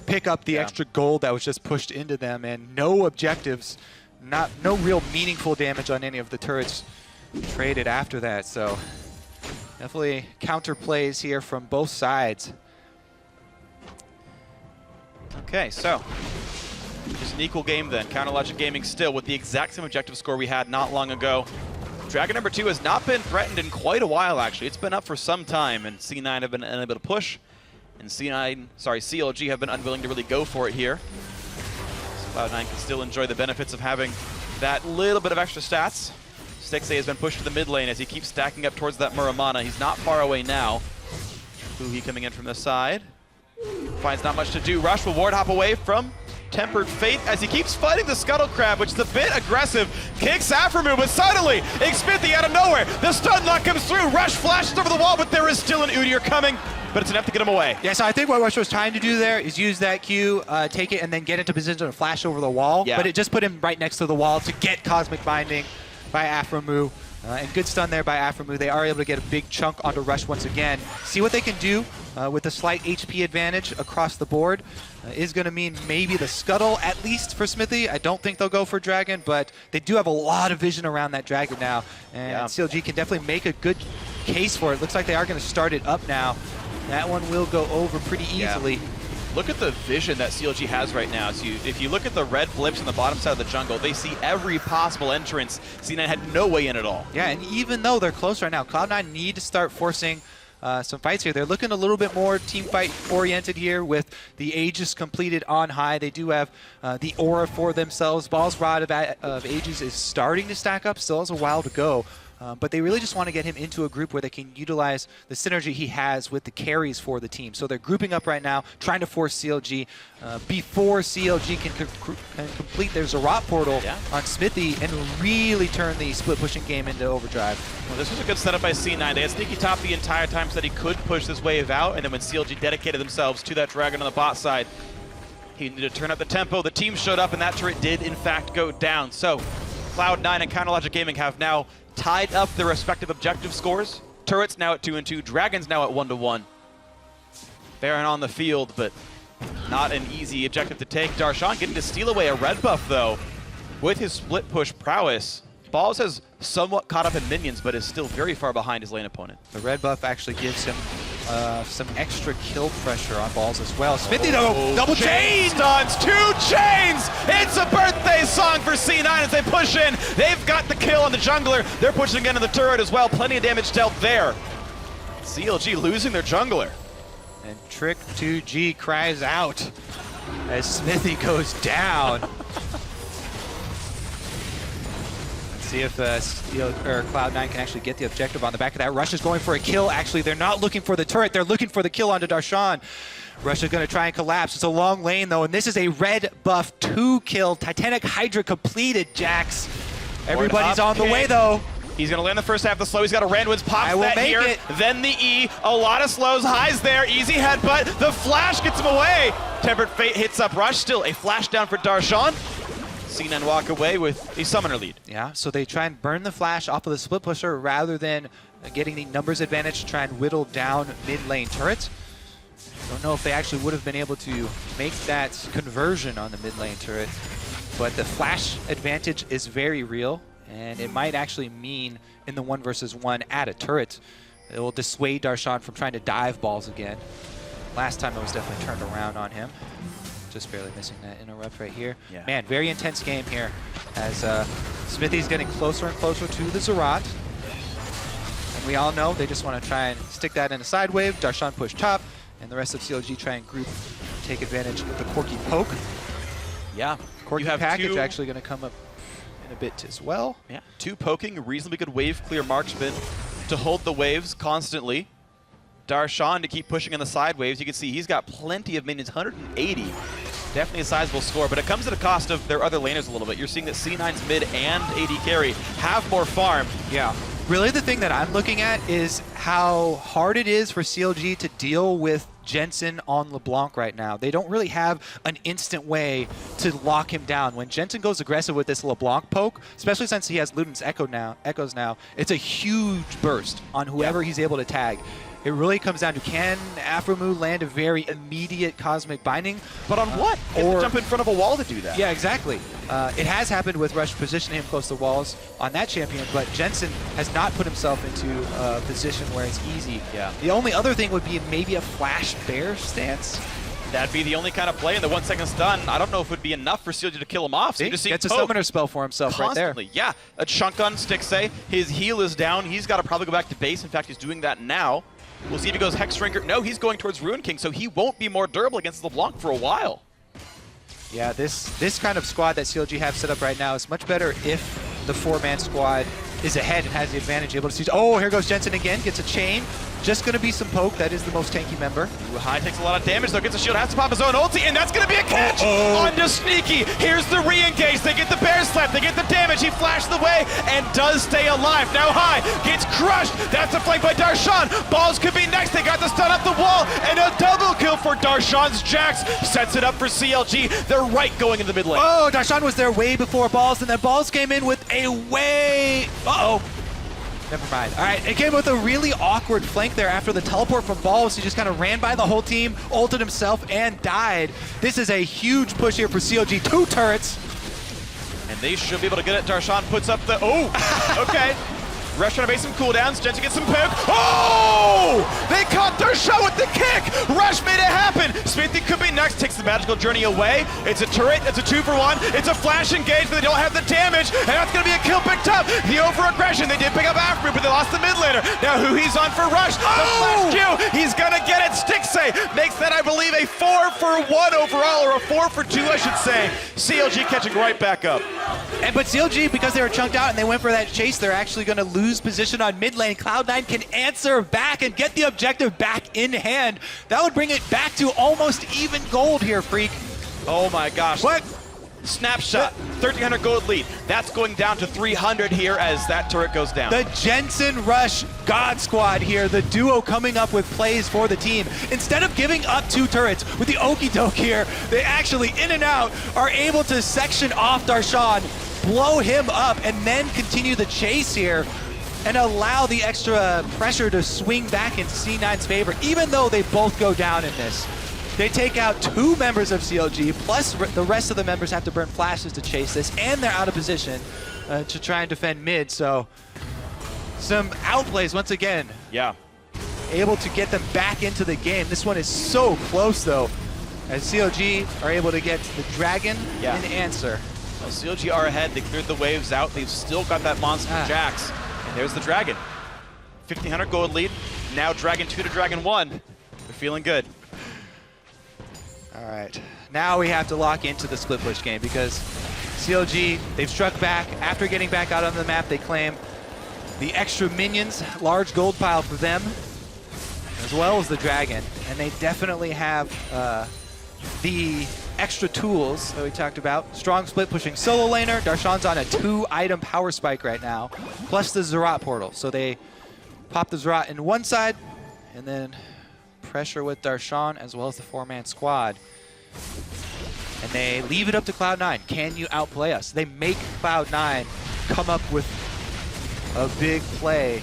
pick up the extra gold that was just pushed into them, and no objectives, no real meaningful damage on any of the turrets traded after that. So definitely counter plays here from both sides. Okay, so just an equal game then. Counter Logic Gaming still with the exact same objective score we had not long ago. Dragon number 2 has not been threatened in quite a while, actually. It's been up for some time, and C9 have been unable to push, and CLG have been unwilling to really go for it here. So Cloud9 can still enjoy the benefits of having that little bit of extra stats. Stixay has been pushed to the mid lane as he keeps stacking up towards that Muramana. He's not far away now. Fuhi coming in from the side. Finds not much to do. Rush will ward hop away from Tempered Fate as he keeps fighting the Scuttle Crab, which is a bit aggressive. Kicks Afromu, but suddenly, Xmithie out of nowhere. The stun lock comes through. Rush flashes over the wall, but there is still an Udyr coming, but it's enough to get him away. Yeah, so I think what Rush was trying to do there is use that Q, take it, and then get into position to flash over the wall. Yeah. But it just put him right next to the wall to get Cosmic Binding by Afromu. And good stun there by Afromu. They are able to get a big chunk onto Rush once again. See what they can do with a slight HP advantage across the board. Is going to mean maybe the Scuttle, at least for Smithy. I don't think they'll go for Dragon, but they do have a lot of vision around that Dragon now. And CLG can definitely make a good case for it. Looks like they are going to start it up now. That one will go over pretty easily. Look at the vision that CLG has right now. So if you look at the red blips on the bottom side of the jungle, they see every possible entrance. C9 had no way in at all. Yeah, and even though they're close right now, Cloud9 need to start forcing some fights here. They're looking a little bit more team fight oriented here with the Aegis completed on high. They do have the aura for themselves. Ball's Rod of Aegis is starting to stack up, still has a while to go. But they really just want to get him into a group where they can utilize the synergy he has with the carries for the team. So they're grouping up right now, trying to force CLG before CLG can complete their Zerat portal on Smithy and really turn the split pushing game into overdrive. Well, this was a good setup by C9. They had Sneaky top the entire time so that he could push this wave out, and then when CLG dedicated themselves to that Dragon on the bot side, he needed to turn up the tempo. The team showed up, and that turret did, in fact, go down. So Cloud9 and Counter Logic Gaming have now tied up their respective objective scores. Turret's now at 2-2. Dragon's now at 1-1. Baron on the field, but not an easy objective to take. Darshan getting to steal away a red buff, though. with his split push prowess, Balls has somewhat caught up in minions, but is still very far behind his lane opponent. The red buff actually gives him some extra kill pressure on Balls as well. Smithy though, double chain! Stuns, 2 chains! It's a birthday song for C9 as they push in. They've got the kill on the jungler. They're pushing again in the turret as well. Plenty of damage dealt there. CLG losing their jungler. And Trick 2G cries out as Smithy goes down. See if Cloud9 can actually get the objective on the back of that. Rush is going for a kill. Actually, they're not looking for the turret. They're looking for the kill onto Darshan. Rush is going to try and collapse. It's a long lane, though, and this is a red buff 2-kill. Titanic Hydra completed, Jax. Everybody's on the way, though. He's going to land the first half of the slow. He's got a Randwinds pop that here. It. Then the E. A lot of slows. Highs there. Easy headbutt. The flash gets him away. Tempered Fate hits up Rush. Still a flash down for Darshan. C9 walk away with a summoner lead. Yeah, so they try and burn the flash off of the split pusher rather than getting the numbers advantage to try and whittle down mid lane turrets. Don't know if they actually would have been able to make that conversion on the mid lane turret, but the flash advantage is very real, and it might actually mean in the 1 versus 1 at a turret, it will dissuade Darshan from trying to dive Balls again. Last time it was definitely turned around on him. Just barely missing that interrupt right here. Yeah. Man, very intense game here as Smithy's getting closer and closer to the Zerat. And we all know they just want to try and stick that in a side wave. Darshan push top, and the rest of CLG try and group, take advantage of the Corki poke. Yeah. Corki package actually going to come up in a bit as well. Yeah. 2 poking, reasonably good wave clear marksman to hold the waves constantly. Darshan to keep pushing in the side waves. You can see he's got plenty of minions, 180. Definitely a sizable score, but it comes at a cost of their other laners a little bit. You're seeing that C9's mid and AD carry have more farm. Yeah. Really the thing that I'm looking at is how hard it is for CLG to deal with Jensen on LeBlanc right now. They don't really have an instant way to lock him down. When Jensen goes aggressive with this LeBlanc poke, especially since he has Luden's Echoes now, it's a huge burst on whoever he's able to tag. It really comes down to, can Aphromoo land a very immediate Cosmic Binding? But on what? Or jump in front of a wall to do that. Yeah, exactly. It has happened with Rush positioning him close to walls on that champion, but Jensen has not put himself into a position where it's easy. Yeah. The only other thing would be maybe a Flash Bear stance. That'd be the only kind of play, and the 1 second stun, I don't know if it would be enough for CLG to kill him off. So he just gets a summoner spell for himself constantly. Right there. Yeah, a chunk on Stixay. His heal is down. He's got to probably go back to base. In fact, he's doing that now. We'll see if he goes Hex Shrinker. No, he's going towards Ruin King, so he won't be more durable against LeBlanc for a while. Yeah, this kind of squad that CLG have set up right now is much better if the 4-man squad is ahead and has the advantage, able to see. Oh, here goes Jensen again, gets a chain. Just going to be some poke. That is the most tanky member. High takes a lot of damage, though. Gets a shield, has to pop his own ulti, and that's going to be a catch onto Sneaky. Here's the re-engage. They get the bear slap. They get the damage. He flashed the way and does stay alive. Now High gets crushed. That's a flank by Darshan. Balls could be next. They got the stun up the wall, and a double kill for Darshan's Jax. Sets it up for CLG. They're right going in the mid lane. Oh, Darshan was there way before Balls, and then Balls came in with a way... Uh-oh. Never mind. All right, it came with a really awkward flank there after the teleport from Balls. He just kind of ran by the whole team, ulted himself, and died. This is a huge push here for CLG. 2 turrets. And they should be able to get it. Darshan puts up the... Oh, okay. Rush trying to base some cooldowns. Jensen gets some poke. Oh! They caught Darshan with the kick! Rush made it happen! Smithy could be next. Takes the magical journey away. It's a turret. It's a 2-for-1. It's a flash engage, but they don't have the damage. And that's going to be a kill picked up. The over-aggression. They did pick up Aphromoo, but they lost the mid laner. Now who he's on for Rush? The flash Q. He's going to get it. Stixay makes that, I believe, a 4-for-1 overall, or a 4-for-2, I should say. CLG catching right back up. But CLG, because they were chunked out and they went for that chase, they're actually going to lose position on mid lane. Cloud9 can answer back and get the objective back in hand. That would bring it back to almost even gold here, Freak. Oh my gosh. What? Snapshot, 1,300 gold lead. That's going down to 300 here as that turret goes down. The Jensen Rush God Squad here, the duo coming up with plays for the team. Instead of giving up 2 turrets with the okie doke here, they actually, in and out, are able to section off Darshan, blow him up, and then continue the chase here and allow the extra pressure to swing back in C9's favor, even though they both go down in this. They take out 2 members of CLG, plus the rest of the members have to burn flashes to chase this, and they're out of position to try and defend mid. So some outplays once again. Yeah. Able to get them back into the game. This one is so close though, as CLG are able to get the Dragon in answer. Well, CLG are ahead. They cleared the waves out. They've still got that monster Jax. And there's the Dragon. 1,500 gold lead. Now Dragon 2 to Dragon 1. They're feeling good. All right, now we have to lock into the split push game because CLG, they've struck back. After getting back out on the map, they claim the extra minions, large gold pile for them, as well as the Dragon. And they definitely have the extra tools that we talked about. Strong split pushing solo laner. Darshan's on a 2-item power spike right now, plus the Zerat portal. So they pop the Zerat in one side, and then pressure with Darshan as well as the 4-man squad. And they leave it up to Cloud9. Can you outplay us? They make Cloud9 come up with a big play,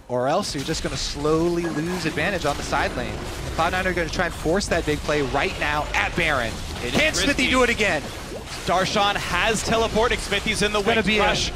or else you're just going to slowly lose advantage on the side lane. Cloud9 are going to try and force that big play right now at Baron. Can Smithy do it again? Darshan has teleporting. Smithy's in the wing. Flash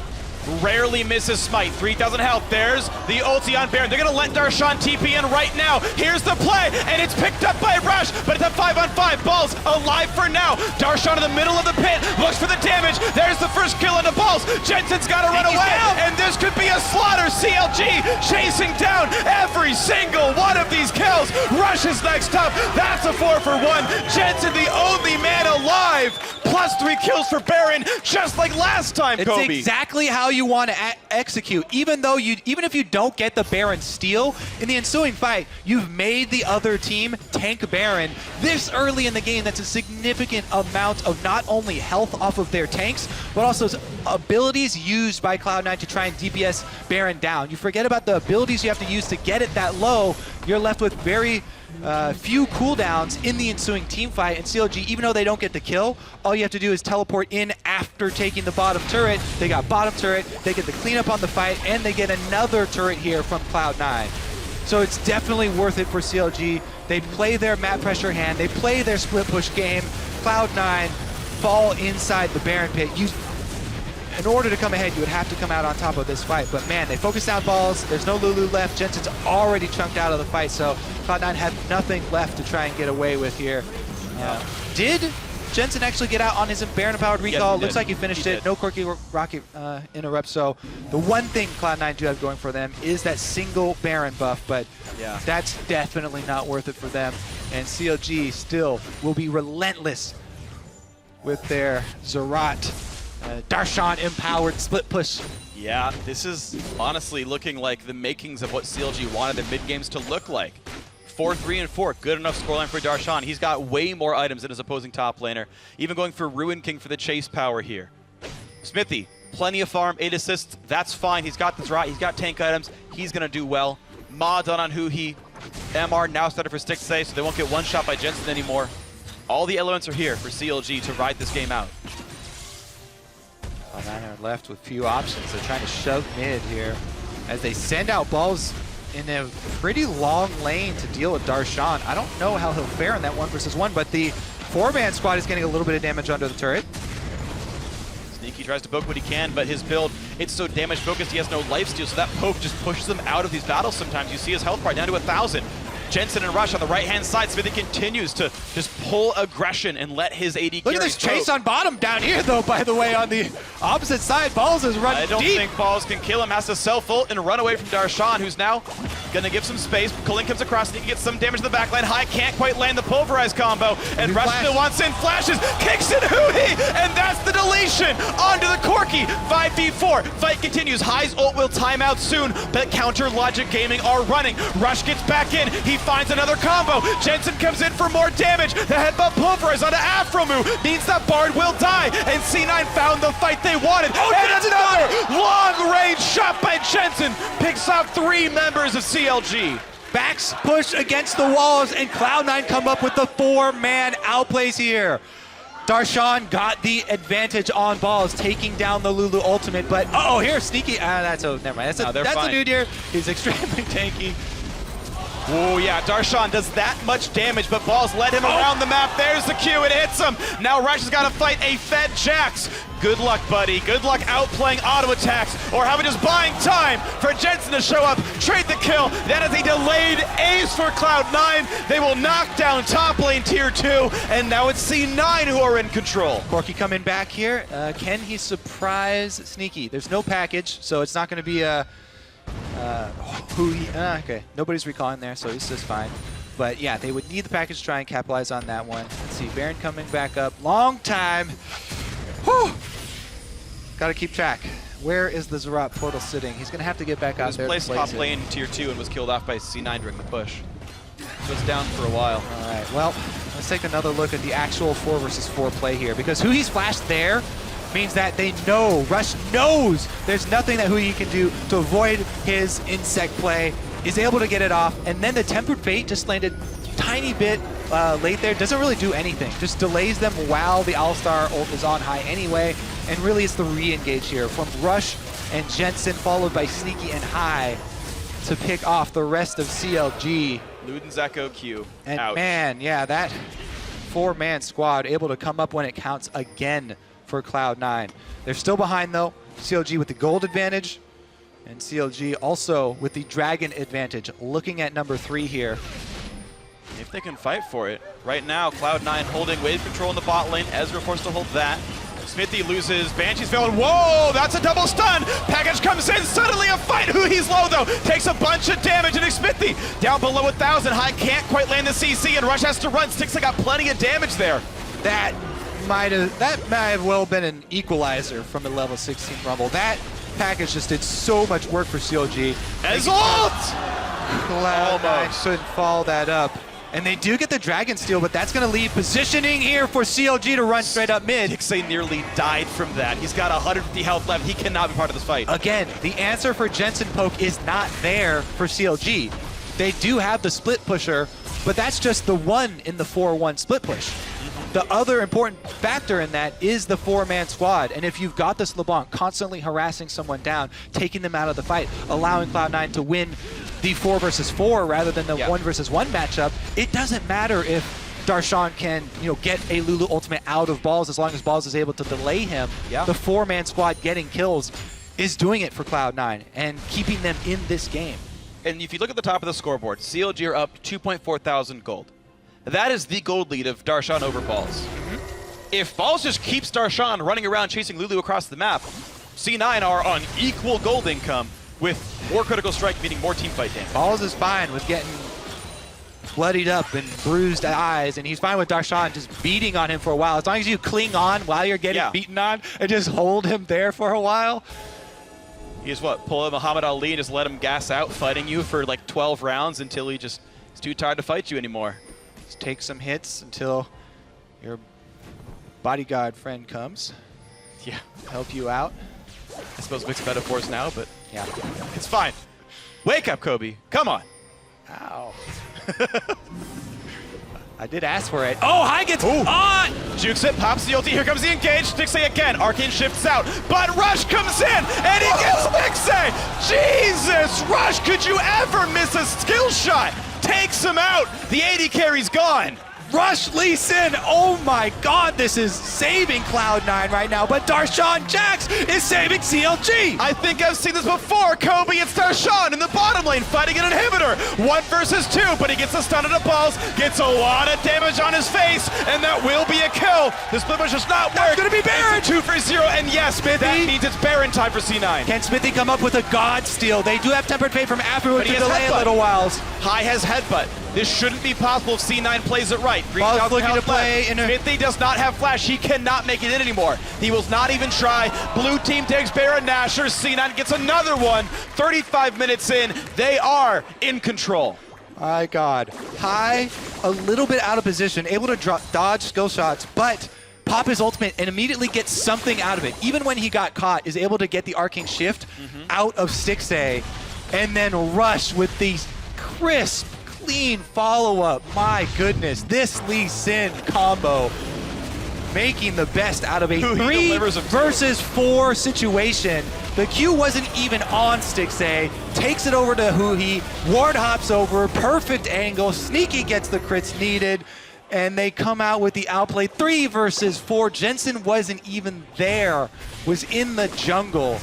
rarely misses smite. 3,000 health. There's the ulti on Baron. They're going to let Darshan TP in right now. Here's the play, and it's picked up by Rush, but it's a 5-on-5. Balls alive for now. Darshan in the middle of the pit, looks for the damage. There's the first kill on the Balls. Jensen's got to run away, and this could be a slaughter. CLG chasing down every single one of these kills. Rush is next up. That's a 4-for-1. Jensen, the only man alive. Plus 3 kills for Baron, just like last time, Kobe. It's exactly how you want to execute. Even if you don't get the Baron steal, in the ensuing fight, you've made the other team tank Baron this early in the game. That's a significant amount of not only health off of their tanks, but also abilities used by Cloud9 to try and DPS Baron down. You forget about the abilities you have to use to get it that low, you're left with very few cooldowns in the ensuing team fight, and CLG, even though they don't get the kill, all you have to do is teleport in after taking the bottom turret. They got bottom turret, they get the cleanup on the fight, and they get another turret here from Cloud9. So it's definitely worth it for CLG. They play their map pressure hand, they play their split push game. Cloud9 fall inside the Baron pit. In order to come ahead, you would have to come out on top of this fight. But man, they focus down Balls. There's no Lulu left. Jensen's already chunked out of the fight, so Cloud9 have nothing left to try and get away with here. Did Jensen actually get out on his Baron-empowered recall? Yes, looks like he finished it. No quirky rocket interrupt. So the one thing Cloud9 do have going for them is that single Baron buff, but that's definitely not worth it for them. And CLG still will be relentless with their Zerat Darshan empowered split push. Yeah, this is honestly looking like the makings of what CLG wanted the mid games to look like. 4-3-4, good enough scoreline for Darshan. He's got way more items than his opposing top laner. Even going for Ruin King for the chase power here. Smithy, plenty of farm, 8 assists, that's fine. He's got the Zerat, he's got tank items, he's gonna do well. Ma done on Huhi. MR now started for Stick Say, so they won't get one shot by Jensen anymore. All the elements are here for CLG to ride this game out. Cloud9 are left with few options. They're trying to shove mid here as they send out Balls in a pretty long lane to deal with Darshan. I don't know how he'll fare in that 1-versus-1, but the 4-man squad is getting a little bit of damage under the turret. Sneaky tries to poke what he can, but his build, it's so damage focused, he has no lifesteal, so that poke just pushes him out of these battles sometimes. You see his health bar down to 1,000. Jensen and Rush on the right-hand side. Smithy continues to just pull aggression and let his AD Look at this chase on bottom down here, though, by the way, on the opposite side. Balls is running deep. I don't think Balls can kill him. Has to self-ult and run away from Darshan, who's now going to give some space. Kulin comes across and he can get some damage to the backline. High can't quite land the pulverize combo. And Rush still wants in, flashes, kicks in Huhi, and that's the deletion onto the Corki. 5v4. Fight continues. High's ult will time out soon, but Counter Logic Gaming are running. Rush gets back in. He finds another combo. Jensen comes in for more damage. The headbutt pulverize onto Afromu. Means that Bard will die. And C9 found the fight they wanted. Oh, and another long-range shot by Jensen. Picks off 3 members of CLG. Backs push against the walls, and Cloud9 come up with the 4-man outplays here. Darshan got the advantage on Balls, taking down the Lulu ultimate, but here's Sneaky. Never mind. That's a new deer. He's extremely tanky. Oh yeah, Darshan does that much damage, but Balls led him around the map. There's the Q, it hits him. Now Rush has got to fight a fed Jax. Good luck, buddy. Good luck outplaying auto attacks, or how about just buying time for Jensen to show up, trade the kill. That is a delayed ace for Cloud9. They will knock down top lane tier 2, and now it's C9 who are in control. Corki coming back here. Can he surprise Sneaky? There's no package, so it's not going to be a... okay, nobody's recalling there, so he's just fine. But yeah, they would need the package to try and capitalize on that one. Let's see, Baron coming back up. Long time. Whew. Gotta keep track. Where is the Zerat portal sitting? He's gonna have to get back out there. He was placed top lane tier 2 and was killed off by C9 during the push. So it's down for a while. All right, well, let's take another look at the actual 4 versus 4 play here, because who he's flashed there means that they know, Rush knows there's nothing that Hui can do to avoid his insect play, is able to get it off, and then the Tempered Fate just landed tiny bit late there, doesn't really do anything, just delays them while the All-Star ult is on high anyway, and really it's the re-engage here from Rush and Jensen, followed by Sneaky and High to pick off the rest of CLG. Luden's Echo Q. And ouch. man, yeah, that 4-man squad able to come up when it counts again for Cloud9. They're still behind though. CLG with the gold advantage, and CLG also with the dragon advantage. Looking at number 3 here. If they can fight for it. Right now, Cloud9 holding wave control in the bot lane. Ezreal forced to hold that. Smithy loses, Banshee's failing. Whoa, that's a double stun. Package comes in, suddenly a fight. He's low though, takes a bunch of damage, and Smithy down below 1,000. High can't quite land the CC, and Rush has to run. Stixley got plenty of damage there. That might have well been an equalizer from a level 16 Rumble. That package just did so much work for CLG. As ult! Cloud9 couldn't follow that up. And they do get the Dragon Steal, but that's going to leave positioning here for CLG to run straight up mid. Stixley nearly died from that. He's got 150 health left. He cannot be part of this fight. Again, the answer for Jensen Poke is not there for CLG. They do have the split pusher, but that's just the one in the 4-1 split push. The other important factor in that is the 4-man squad, and if you've got this LeBlanc constantly harassing someone down, taking them out of the fight, allowing Cloud9 to win the 4 versus 4 rather than the 1 versus 1 matchup, it doesn't matter if Darshan can, get a Lulu ultimate out of Balls as long as Balls is able to delay him. Yeah. The 4-man squad getting kills is doing it for Cloud9 and keeping them in this game. And if you look at the top of the scoreboard, CLG are up 2.4 thousand gold. That is the gold lead of Darshan over Balls. If Balls just keeps Darshan running around chasing Lulu across the map, C9 are on equal gold income with more critical strike, meaning more team fight damage. Balls is fine with getting bloodied up and bruised eyes, and he's fine with Darshan just beating on him for a while. As long as you cling on while you're getting beaten on and just hold him there for a while. You just pull a Muhammad Ali and just let him gas out fighting you for like 12 rounds until he just is too tired to fight you anymore. Just take some hits until your bodyguard friend comes. Yeah. Help you out. I suppose mixed metaphors now, but yeah, it's fine. Wake up, Kobe. Come on. Ow. I did ask for it. Oh, High gets on! Jukes it, pops the ulti. Here comes the engage. Stixley again. Arcane shifts out, but Rush comes in, and he gets Stixley! Jesus! Rush, could you ever miss a skill shot? Takes him out. The AD carry's gone. Rush Lee Sin, oh my god, this is saving Cloud9 right now, but Darshan Jax is saving CLG! I think I've seen this before, Kobe. It's Darshan in the bottom lane fighting an inhibitor. 1 versus 2, but he gets a stun of the balls, gets a lot of damage on his face, and that will be a kill. The split push does not work. That's gonna be Baron! It's a 2 for 0, and yes, Smithy, that means it's Baron time for C9. Can Smithy come up with a God Steal? They do have Tempered Fate from Afterwood to delay a little whiles. High has Headbutt. This shouldn't be possible if C9 plays it right. Ball's looking to play in a... Smithy does not have flash. He cannot make it in anymore. He will not even try. Blue team takes Baron Nashor. C9 gets another one. 35 minutes in. They are in control. My god. High, a little bit out of position, able to dodge skill shots, but pop his ultimate and immediately get something out of it. Even when he got caught, is able to get the arcane shift out of Stixley, and then Rush with the crisp, clean follow-up. My goodness, this Lee Sin combo making the best out of a 3 versus 4 situation. The Q wasn't even on Stixxay, takes it over to Huhi, ward hops over, perfect angle, Sneaky gets the crits needed, and they come out with the outplay 3 versus 4. Jensen wasn't even there, was in the jungle,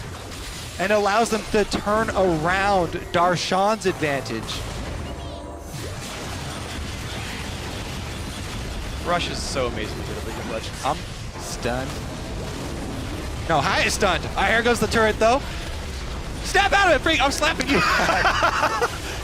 and allows them to turn around Darshan's advantage. Rush is so amazing for the League of Legends. I'm stunned. No, High is stunned. Here goes the turret though. Snap out of it, Freak! I'm slapping you.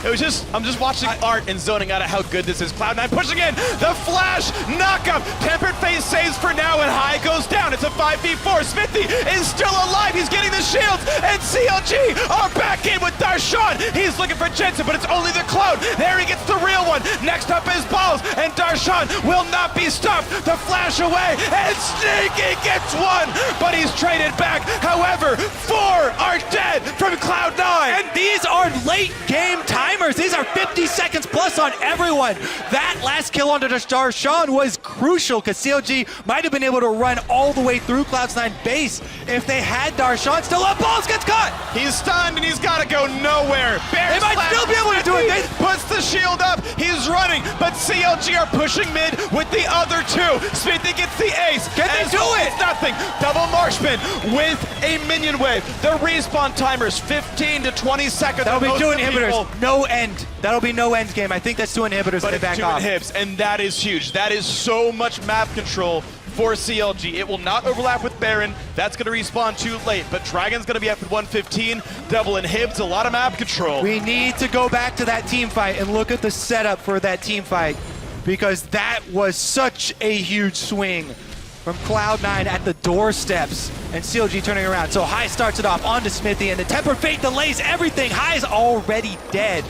It was just, I'm just watching art and zoning out of how good this is. Cloud9 pushing in, the flash, knockup, tempered phase saves for now, and High goes down. It's a 5v4. Smithy is still alive. He's getting the shields, and CLG are back in with Darshan. He's looking for Jensen, but it's only the Cloud. There he gets the real one. Next up is Balls, and Darshan will not be stopped. The flash away, and Sneaky gets one, but he's traded back. However, 4 are dead from Cloud9. And these are late game timers. These are 50 seconds plus on everyone. That last kill onto Darshan was crucial because CLG might have been able to run all the way through Cloud9 base if they had Darshan still up. Balls gets caught. He's stunned and he's got to go nowhere. They might still be able to do it. They puts the shield up. He's running, but CLG are pushing mid with the other 2. Smithy gets the ace. Can they do it? It's nothing. Double marksman with a minion wave. The respawn timers 15 to 20 seconds. That'll be Most 2 of the inhibitors. people- No end. That'll be no end game. I think that's 2 inhibitors. But They it's back 2 off. inhibs, and that is huge. That is so much map control for CLG. It will not overlap with Baron. That's going to respawn too late, but Dragon's going to be up at 115. Double inhibs, a lot of map control. We need to go back to that team fight and look at the setup for that team fight because that was such a huge swing from Cloud9 at the doorsteps and CLG turning around. So High starts it off onto Smithy and the Temper Fate delays everything. High's already dead.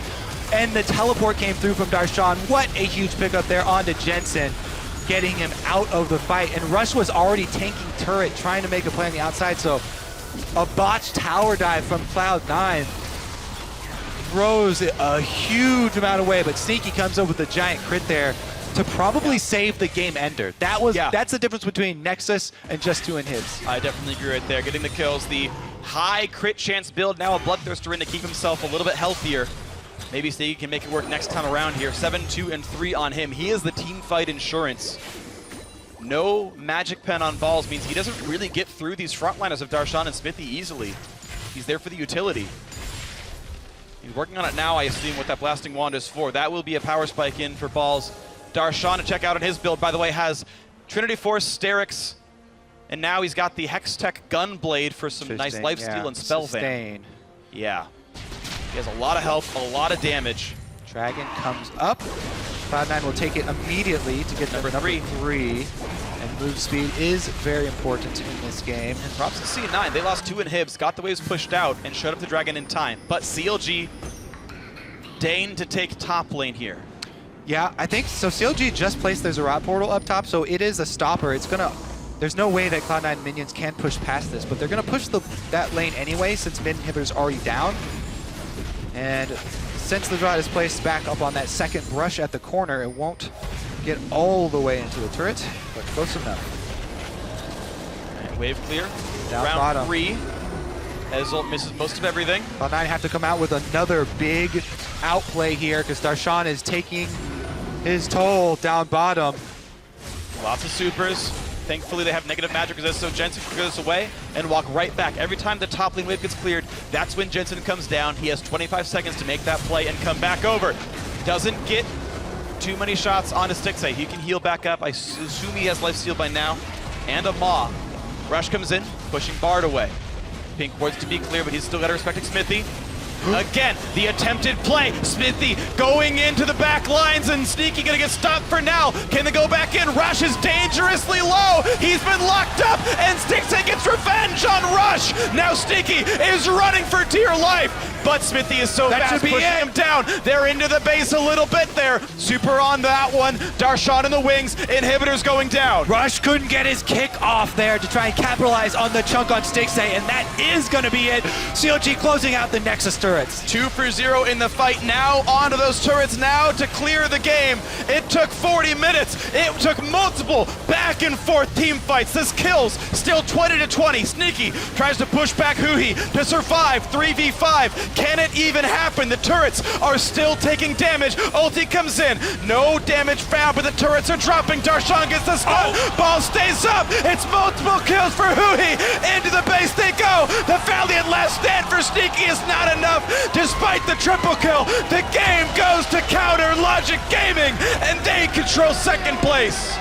And the teleport came through from Darshan. What a huge pickup there onto Jensen, getting him out of the fight. And Rush was already tanking turret, trying to make a play on the outside. So a botched tower dive from Cloud9 throws it a huge amount away, but Sneaky comes up with a giant crit there to probably save the game ender. That's the difference between Nexus and just 2 inhibs. I definitely agree right there. Getting the kills, the high crit chance build, now a Bloodthirster in to keep himself a little bit healthier. Maybe Sneaky can make it work next time around here. 7, 2, and 3 on him. He is the team fight insurance. No magic pen on Balls means he doesn't really get through these frontliners of Darshan and Smithy easily. He's there for the utility. He's working on it now, I assume, what that blasting wand is for. That will be a power spike in for Balls. Darshan, to check out on his build, by the way, has Trinity Force, Sterix, and now he's got the Hextech Gunblade for some nice lifesteal and spell van. Yeah. He has a lot of health, a lot of damage. Dragon comes up. Cloud9 will take it immediately to get number 3. And move speed is very important in this game. And props to C9. They lost 2 inhibs, got the waves pushed out, and showed up the Dragon in time. But CLG deigned to take top lane here. Yeah, I think so. CLG just placed their Zerat portal up top, so it is a stopper. It's gonna. There's no way that Cloud9 minions can push past this, but they're gonna push that lane anyway since mid inhibitor's already down. And since the Zerat is placed back up on that second brush at the corner, it won't get all the way into the turret, but close enough. And wave clear. Down Round bottom. 3. Ezreal misses most of everything. Cloud9 have to come out with another big outplay here because Darshan is taking his toll down bottom. Lots of supers. Thankfully, they have negative magic resist, so Jensen can clear this away and walk right back. Every time the top lane wave gets cleared, that's when Jensen comes down. He has 25 seconds to make that play and come back over. Doesn't get too many shots onto Stixxay. He can heal back up. I assume he has lifesteal by now. And a Maw. Rush comes in, pushing Bard away. Pink wards to be clear, but he's still got to respect Smithy. Again, the attempted play. Smithy going into the back lines, and Sneaky gonna get stopped for now. Can they go back in? Rush is dangerously low. He's been locked up, and Stixxay gets revenge on Rush. Now Sneaky is running for dear life, but Smithy is so fast, pushing him down. They're into the base a little bit there. Super on that one. Darshan in the wings. Inhibitors going down. Rush couldn't get his kick off there to try and capitalize on the chunk on Stixxay, and that is going to be it. CLG closing out the Nexus turrets. 2 for 0 in the fight. Now onto those turrets now to clear the game. It took 40 minutes. It took multiple back and forth team fights. This kills still 20 to 20. Sneaky Sneaky tries to push back Huhi to survive 3v5. Can it even happen? The turrets are still taking damage. Ulti comes in. No damage found, but the turrets are dropping. Darshan gets the stun. Ball stays up. It's multiple kills for Huhi. Into the base they go. The valiant last stand for Sneaky is not enough. Despite the triple kill, the game goes to Counter Logic Gaming, and they control second place.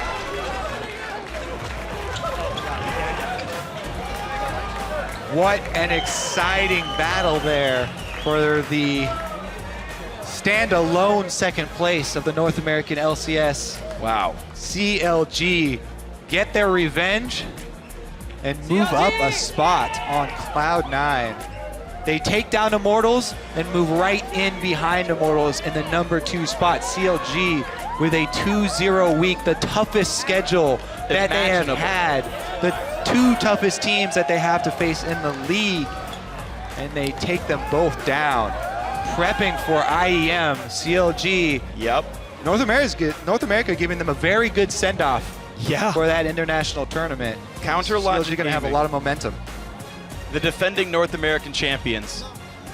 What an exciting battle there for the standalone second place of the North American LCS. Wow. CLG get their revenge and move up a spot on Cloud9. They take down Immortals and move right in behind Immortals in the number 2 spot. CLG with a 2-0 week, the toughest schedule that they have had. The 2 toughest teams that they have to face in the league, and they take them both down. Prepping for IEM, CLG. Yep. North America giving them a very good send-off for that international tournament. Counter Logic CLG going to have a lot of momentum. The defending North American champions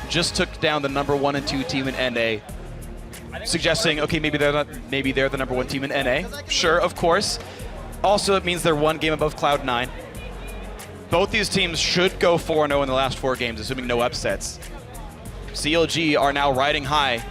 just took down the number 1 and 2 team in NA, suggesting, okay, maybe they're the number 1 team in NA. Sure, of course. Also, it means they're 1 game above Cloud9. Both these teams should go 4-0 in the last 4 games, assuming no upsets. CLG are now riding high,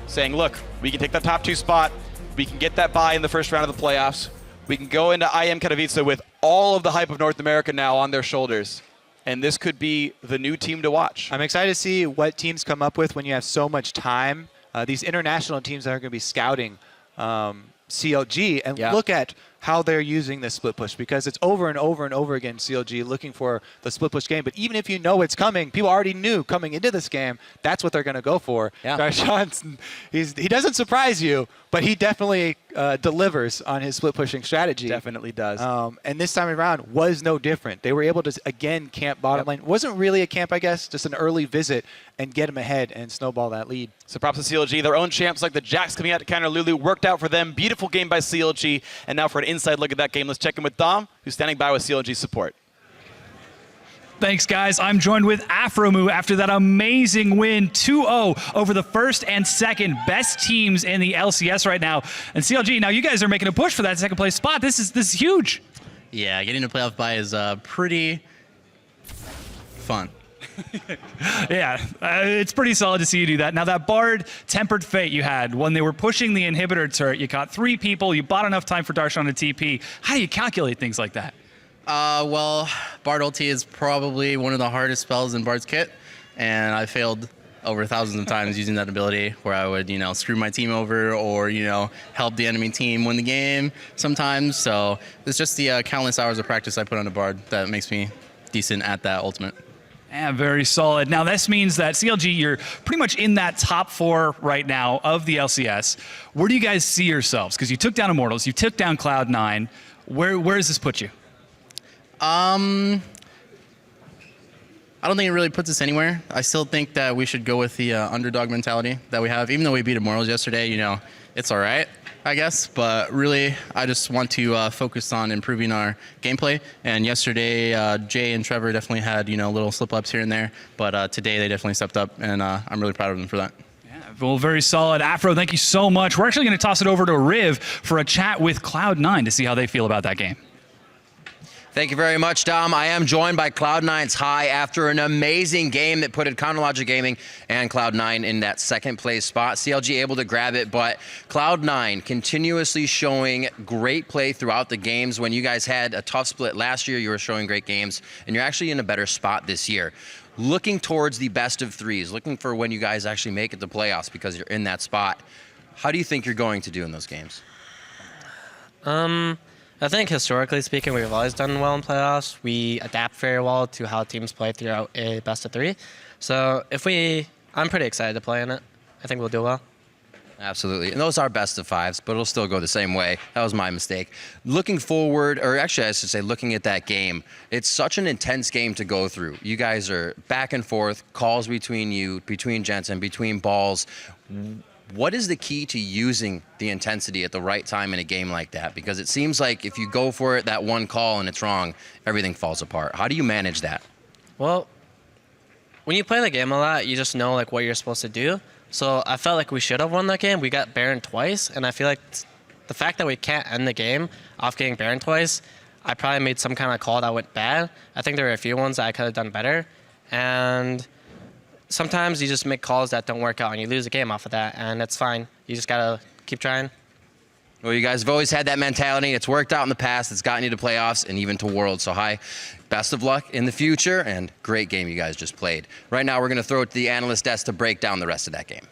saying, look, we can take that top 2 spot. We can get that bye in the first round of the playoffs. We can go into IEM Katowice with all of the hype of North America now on their shoulders. And this could be the new team to watch. I'm excited to see what teams come up with when you have so much time. These international teams that are going to be scouting CLG and look at how they're using this split push, because it's over and over and over again CLG looking for the split push game. But even if you know it's coming, people already knew coming into this game, that's what they're going to go for. Darshan, he doesn't surprise you, but he definitely delivers on his split pushing strategy. Definitely does. And this time around was no different. They were able to, again, camp bottom lane. Wasn't really a camp, I guess, just an early visit and get him ahead and snowball that lead. So props to CLG. Their own champs like the Jacks coming out to counter Lulu worked out for them. Beautiful game by CLG. And now for an inside look at that game, let's check in with Dom, who's standing by with CLG support. Thanks, guys. I'm joined with Afromu after that amazing win, 2-0 over the first and second best teams in the LCS right now. And CLG, now you guys are making a push for that second place spot. This is huge. Yeah, getting a playoff bye is pretty fun. Yeah, it's pretty solid to see you do that. Now that Bard Tempered Fate you had, when they were pushing the inhibitor turret, you caught 3 people, you bought enough time for Darshan to TP. How do you calculate things like that? Well, Bard ulti is probably one of the hardest spells in Bard's kit, and I failed over thousands of times using that ability where I would, screw my team over or, help the enemy team win the game sometimes. So it's just the countless hours of practice I put on a Bard that makes me decent at that ultimate. Yeah, very solid. Now, this means that CLG, you're pretty much in that top 4 right now of the LCS. Where do you guys see yourselves? Because you took down Immortals, you took down Cloud9. Where does this put you? I don't think it really puts us anywhere. I still think that we should go with the underdog mentality that we have. Even though we beat Immortals yesterday, it's all right, I guess. But really, I just want to focus on improving our gameplay. And yesterday, Jay and Trevor definitely had, little slip-ups here and there. But today, they definitely stepped up, and I'm really proud of them for that. Yeah, well, very solid. Afro, thank you so much. We're actually going to toss it over to Riv for a chat with Cloud9 to see how they feel about that game. Thank you very much, Dom. I am joined by Cloud9's High after an amazing game that put Counter Logic Gaming and Cloud9 in that second place spot. CLG able to grab it, but Cloud9 continuously showing great play throughout the games. When you guys had a tough split last year, you were showing great games, and you're actually in a better spot this year. Looking towards the best of 3s, looking for when you guys actually make it to playoffs because you're in that spot. How do you think you're going to do in those games? I think historically speaking, we've always done well in playoffs. We adapt very well to how teams play throughout a best of 3. So I'm pretty excited to play in it. I think we'll do well. Absolutely. And those are best of 5s, but it'll still go the same way. That was my mistake. Looking forward, or actually I should say looking at that game, it's such an intense game to go through. You guys are back and forth, calls between you, between Jensen, between balls. What is the key to using the intensity at the right time in a game like that? Because it seems like if you go for it, that one call and it's wrong, everything falls apart. How do you manage that? Well, when you play the game a lot, you just know like what you're supposed to do. So I felt like we should have won that game. We got Baron twice, and I feel like the fact that we can't end the game off getting Baron twice, I probably made some kind of call that went bad. I think there were a few ones that I could have done better. And sometimes you just make calls that don't work out and you lose the game off of that, and that's fine. You just gotta keep trying. Well, you guys have always had that mentality. It's worked out in the past. It's gotten you to playoffs and even to Worlds. So, best of luck in the future, and great game you guys just played. Right now, we're going to throw it to the analyst desk to break down the rest of that game.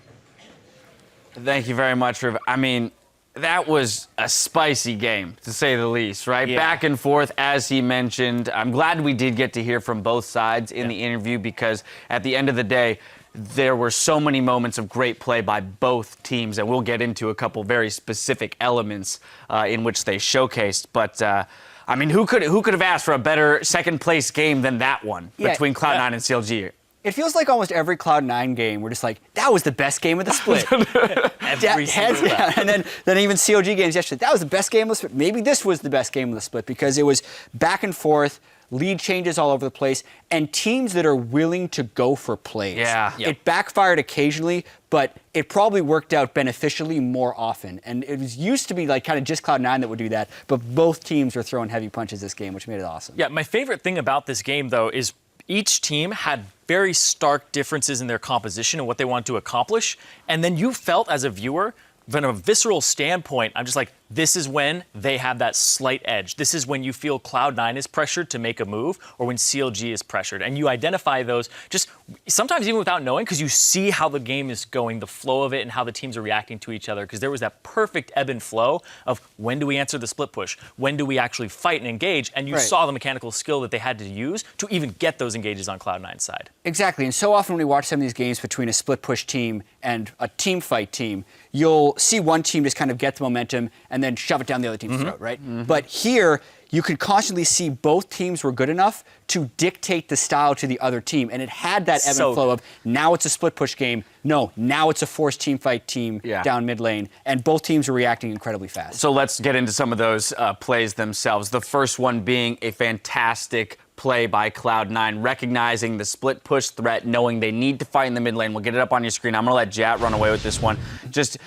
Thank you very much, Riv. I mean, that was a spicy game, to say the least, right? Yeah. Back and forth, as he mentioned. I'm glad we did get to hear from both sides in the interview, because at the end of the day, there were so many moments of great play by both teams, and we'll get into a couple very specific elements in which they showcased. But I mean, who could have asked for a better second place game than that one between Cloud9 and CLG? It feels like almost every Cloud9 game, we're just like, that was the best game of the split. Hands down. And then even CLG games yesterday, that was the best game of the split. Maybe this was the best game of the split, because it was back and forth, lead changes all over the place, and teams that are willing to go for plays. Yeah. It backfired occasionally, but it probably worked out beneficially more often. And it was used to be like kind of just Cloud9 that would do that, but both teams were throwing heavy punches this game, which made it awesome. Yeah, my favorite thing about this game, though, is each team had very stark differences in their composition and what they want to accomplish. And then you felt as a viewer, from a visceral standpoint, I'm just like, this is when they have that slight edge. This is when you feel Cloud9 is pressured to make a move, or when CLG is pressured. And you identify those just sometimes even without knowing, because you see how the game is going, the flow of it, and how the teams are reacting to each other. Because there was that perfect ebb and flow of when do we answer the split push? When do we actually fight and engage? And you saw the mechanical skill that they had to use to even get those engages on Cloud9's side. Exactly. And so often when we watch some of these games between a split push team and a team fight team, you'll see one team just kind of get the momentum and then shove it down the other team's throat, right? But here, you could constantly see both teams were good enough to dictate the style to the other team. And it had that ebb and flow of, now it's a split push game. No, now it's a forced team fight team down mid lane. And both teams are reacting incredibly fast. So let's get into some of those plays themselves. The first one being a fantastic play by Cloud9, recognizing the split push threat, knowing they need to fight in the mid lane. We'll get it up on your screen. I'm going to let Jat run away with this one. Just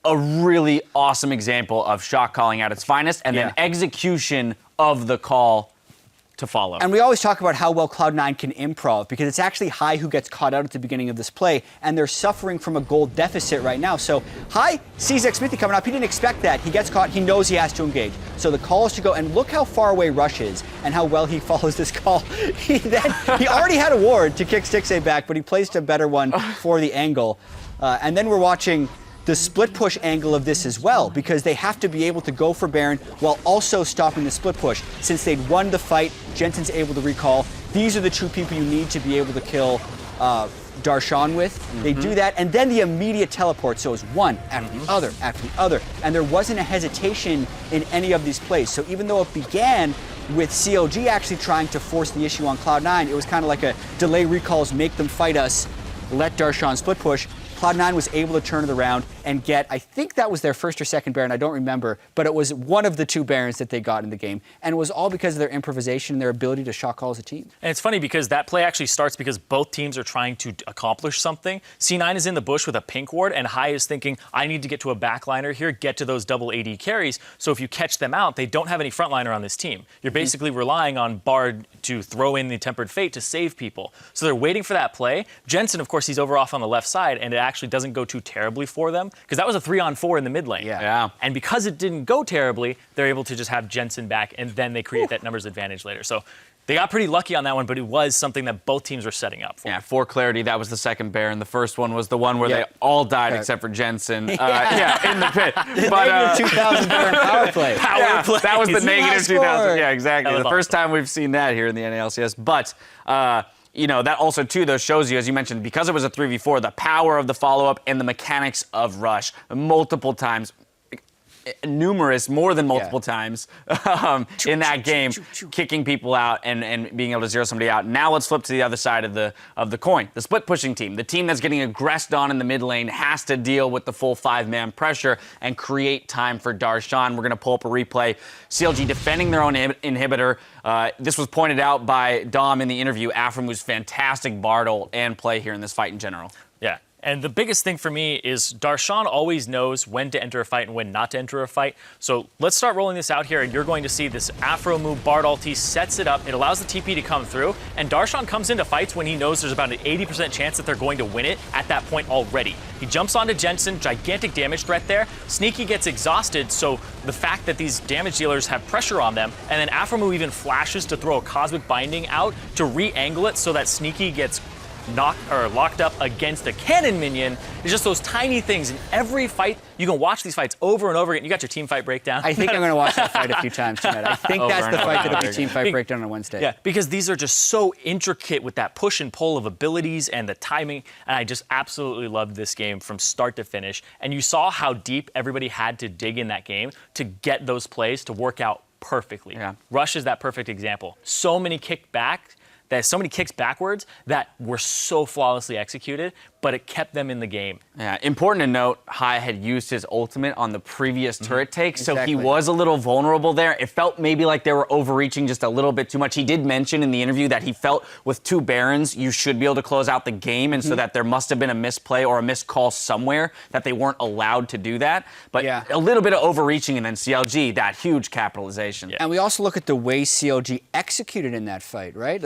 a really awesome example of shot calling at its finest, and then execution of the call to follow. And we always talk about how well Cloud9 can improv, because it's actually High who gets caught out at the beginning of this play, and they're suffering from a gold deficit right now. So High sees Xmithy coming up. He didn't expect that. He gets caught. He knows he has to engage. So the call is to go, and look how far away Rush is and how well he follows this call. He already had a ward to kick Stixxay back, but he placed a better one for the angle. And then we're watching the split push angle of this as well, because they have to be able to go for Baron while also stopping the split push. Since they'd won the fight, Jensen's able to recall. These are the two people you need to be able to kill Darshan with. They do that, and then the immediate teleport. So it's one after the other after the other. And there wasn't a hesitation in any of these plays. So even though it began with CLG actually trying to force the issue on Cloud9, it was kind of like a delay recalls, make them fight us, let Darshan split push. Cloud9 was able to turn it around and get, I think that was their first or second Baron, I don't remember, but it was one of the two Barons that they got in the game. And it was all because of their improvisation and their ability to shot call as a team. And it's funny because that play actually starts because both teams are trying to accomplish something. C9 is in the bush with a pink ward, and High is thinking, I need to get to a backliner here, get to those double AD carries, so if you catch them out, they don't have any frontliner on this team. You're basically relying on Bard to throw in the Tempered Fate to save people. So they're waiting for that play. Jensen, of course, he's over off on the left side, and it actually doesn't go too terribly for them, because that was a 3-on-4 in the mid lane. And because it didn't go terribly, they're able to just have Jensen back, and then they create that numbers advantage later. So they got pretty lucky on that one, but it was something that both teams were setting up for. Yeah, for clarity, that was the second Baron. The first one was the one where they all died except for Jensen. In the pit. But 2,000 Baron power play. Power play. That was the negative 2,000. Yeah, exactly. The first awesome. time we've seen that here in the NA LCS. But you know, that also, too, though, shows you, as you mentioned, because it was a 3v4, the power of the follow-up and the mechanics of Rush multiple times. numerous, more than multiple times in that game, kicking people out and being able to zero somebody out. Now let's flip to the other side of the coin. The split pushing team, the team that's getting aggressed on in the mid lane, has to deal with the full 5-man pressure and create time for Darshan. We're going to pull up a replay. CLG defending their own inhibitor. This was pointed out by Dom in the interview. Aframu's fantastic Bard ult and play here in this fight in general. Yeah. And the biggest thing for me is Darshan always knows when to enter a fight and when not to enter a fight. So let's start rolling this out here, and you're going to see this Aframu Bard ult. He sets it up. It allows the TP to come through, and Darshan comes into fights when he knows there's about an 80% chance that they're going to win it at that point already. He jumps onto Jensen, gigantic damage threat there. Sneaky gets exhausted, so the fact that these damage dealers have pressure on them, and then Aframu even flashes to throw a Cosmic Binding out to re-angle it so that Sneaky gets locked up against the cannon minion. It's just those tiny things in every fight. You can watch these fights over and over again. You got your team fight breakdown. I think I'm going to watch that fight a few times tonight. I think that's the fight that'll be team fight breakdown on Wednesday. Yeah, because these are just so intricate with that push and pull of abilities and the timing. And I just absolutely loved this game from start to finish. And you saw how deep everybody had to dig in that game to get those plays to work out perfectly. Yeah. Rush is that perfect example. So many kicks backwards that were so flawlessly executed, but it kept them in the game. Yeah, important to note, Hai had used his ultimate on the previous turret take, so he was a little vulnerable there. It felt maybe like they were overreaching just a little bit too much. He did mention in the interview that he felt with 2 Barons, you should be able to close out the game, and so that there must have been a misplay or a missed call somewhere that they weren't allowed to do that. But a little bit of overreaching, and then CLG, that huge capitalization. And we also look at the way CLG executed in that fight, right?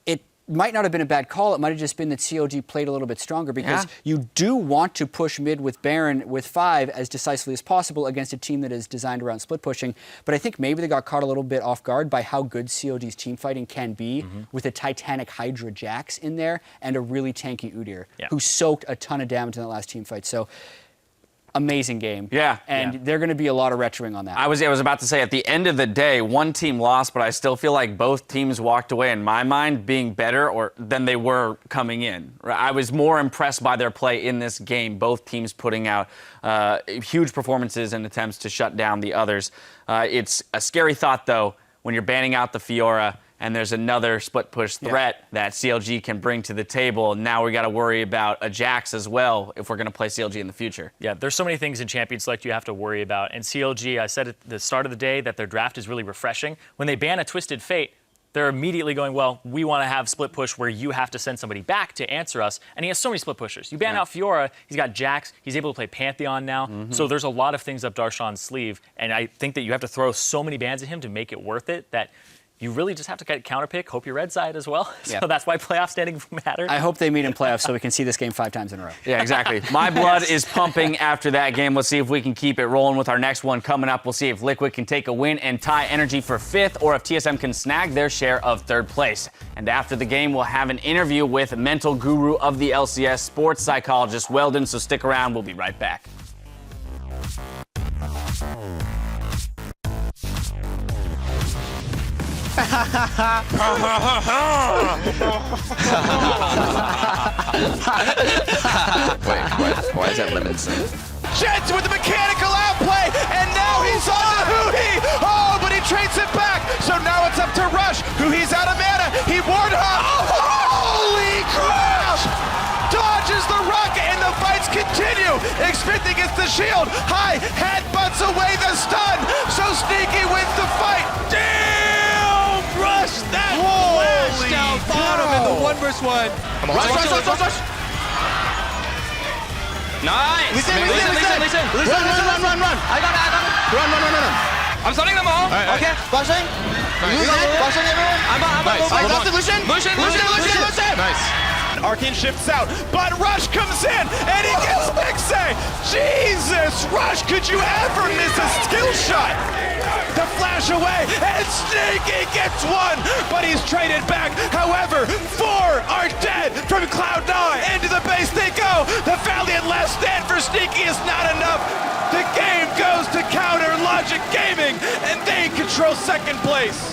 It might not have been a bad call. It might have just been that CLG played a little bit stronger because you do want to push mid with Baron with 5 as decisively as possible against a team that is designed around split pushing. But I think maybe they got caught a little bit off guard by how good CLG's team fighting can be with a Titanic Hydra Jax in there and a really tanky Udyr who soaked a ton of damage in that last team fight. So amazing game. And they're going to be a lot of retroing on that. I was about to say, at the end of the day, one team lost, but I still feel like both teams walked away, in my mind, being better than they were coming in. I was more impressed by their play in this game, both teams putting out huge performances and attempts to shut down the others. It's a scary thought, though, when you're banning out the Fiora and there's another split push threat that CLG can bring to the table. Now we got to worry about a Jax as well if we're going to play CLG in the future. Yeah, there's so many things in Champions Select you have to worry about. And CLG, I said at the start of the day that their draft is really refreshing. When they ban a Twisted Fate, they're immediately going, well, we want to have split push where you have to send somebody back to answer us. And he has so many split pushers. You ban out Fiora, he's got Jax, he's able to play Pantheon now. So there's a lot of things up Darshan's sleeve. And I think that you have to throw so many bans at him to make it worth it that you really just have to get counterpick, hope you're red side as well. So that's why playoff standing matters. I hope they meet in playoffs so we can see this game 5 times in a row. Yeah, exactly. My blood is pumping after that game. Let's see if we can keep it rolling with our next one coming up. We'll see if Liquid can take a win and tie Energy for 5th, or if TSM can snag their share of 3rd place. And after the game, we'll have an interview with mental guru of the LCS, sports psychologist Weldon. So stick around. We'll be right back. Wait, why is that Lemonson? Jets with the mechanical outplay, and now he's on the Huhi! Oh, but he trades it back, so now it's up to Rush. Huhi's out of mana, he ward up. Holy crap! Dodges the rocket, and the fights continue. Expecting gets the shield. High headbutts away the stun, so Sneaky wins the fight. Damn! Rush that flash down bottom in the 1v1. Rush. Nice! Listen. Run. I got it. Run. I'm stunning them all. Okay. Flashing. Flashing everyone. I'm Lost Lucian. Nice. Arcane shifts out, but Rush comes in, and he gets Mixay! Jesus, Rush, could you ever miss a skill shot? The flash away, and Sneaky gets one, but he's traded back. However, 4 are dead from Cloud9. Into the base they go. The valiant last stand for Sneaky is not enough. The game goes to Counter Logic Gaming, and they control 2nd place.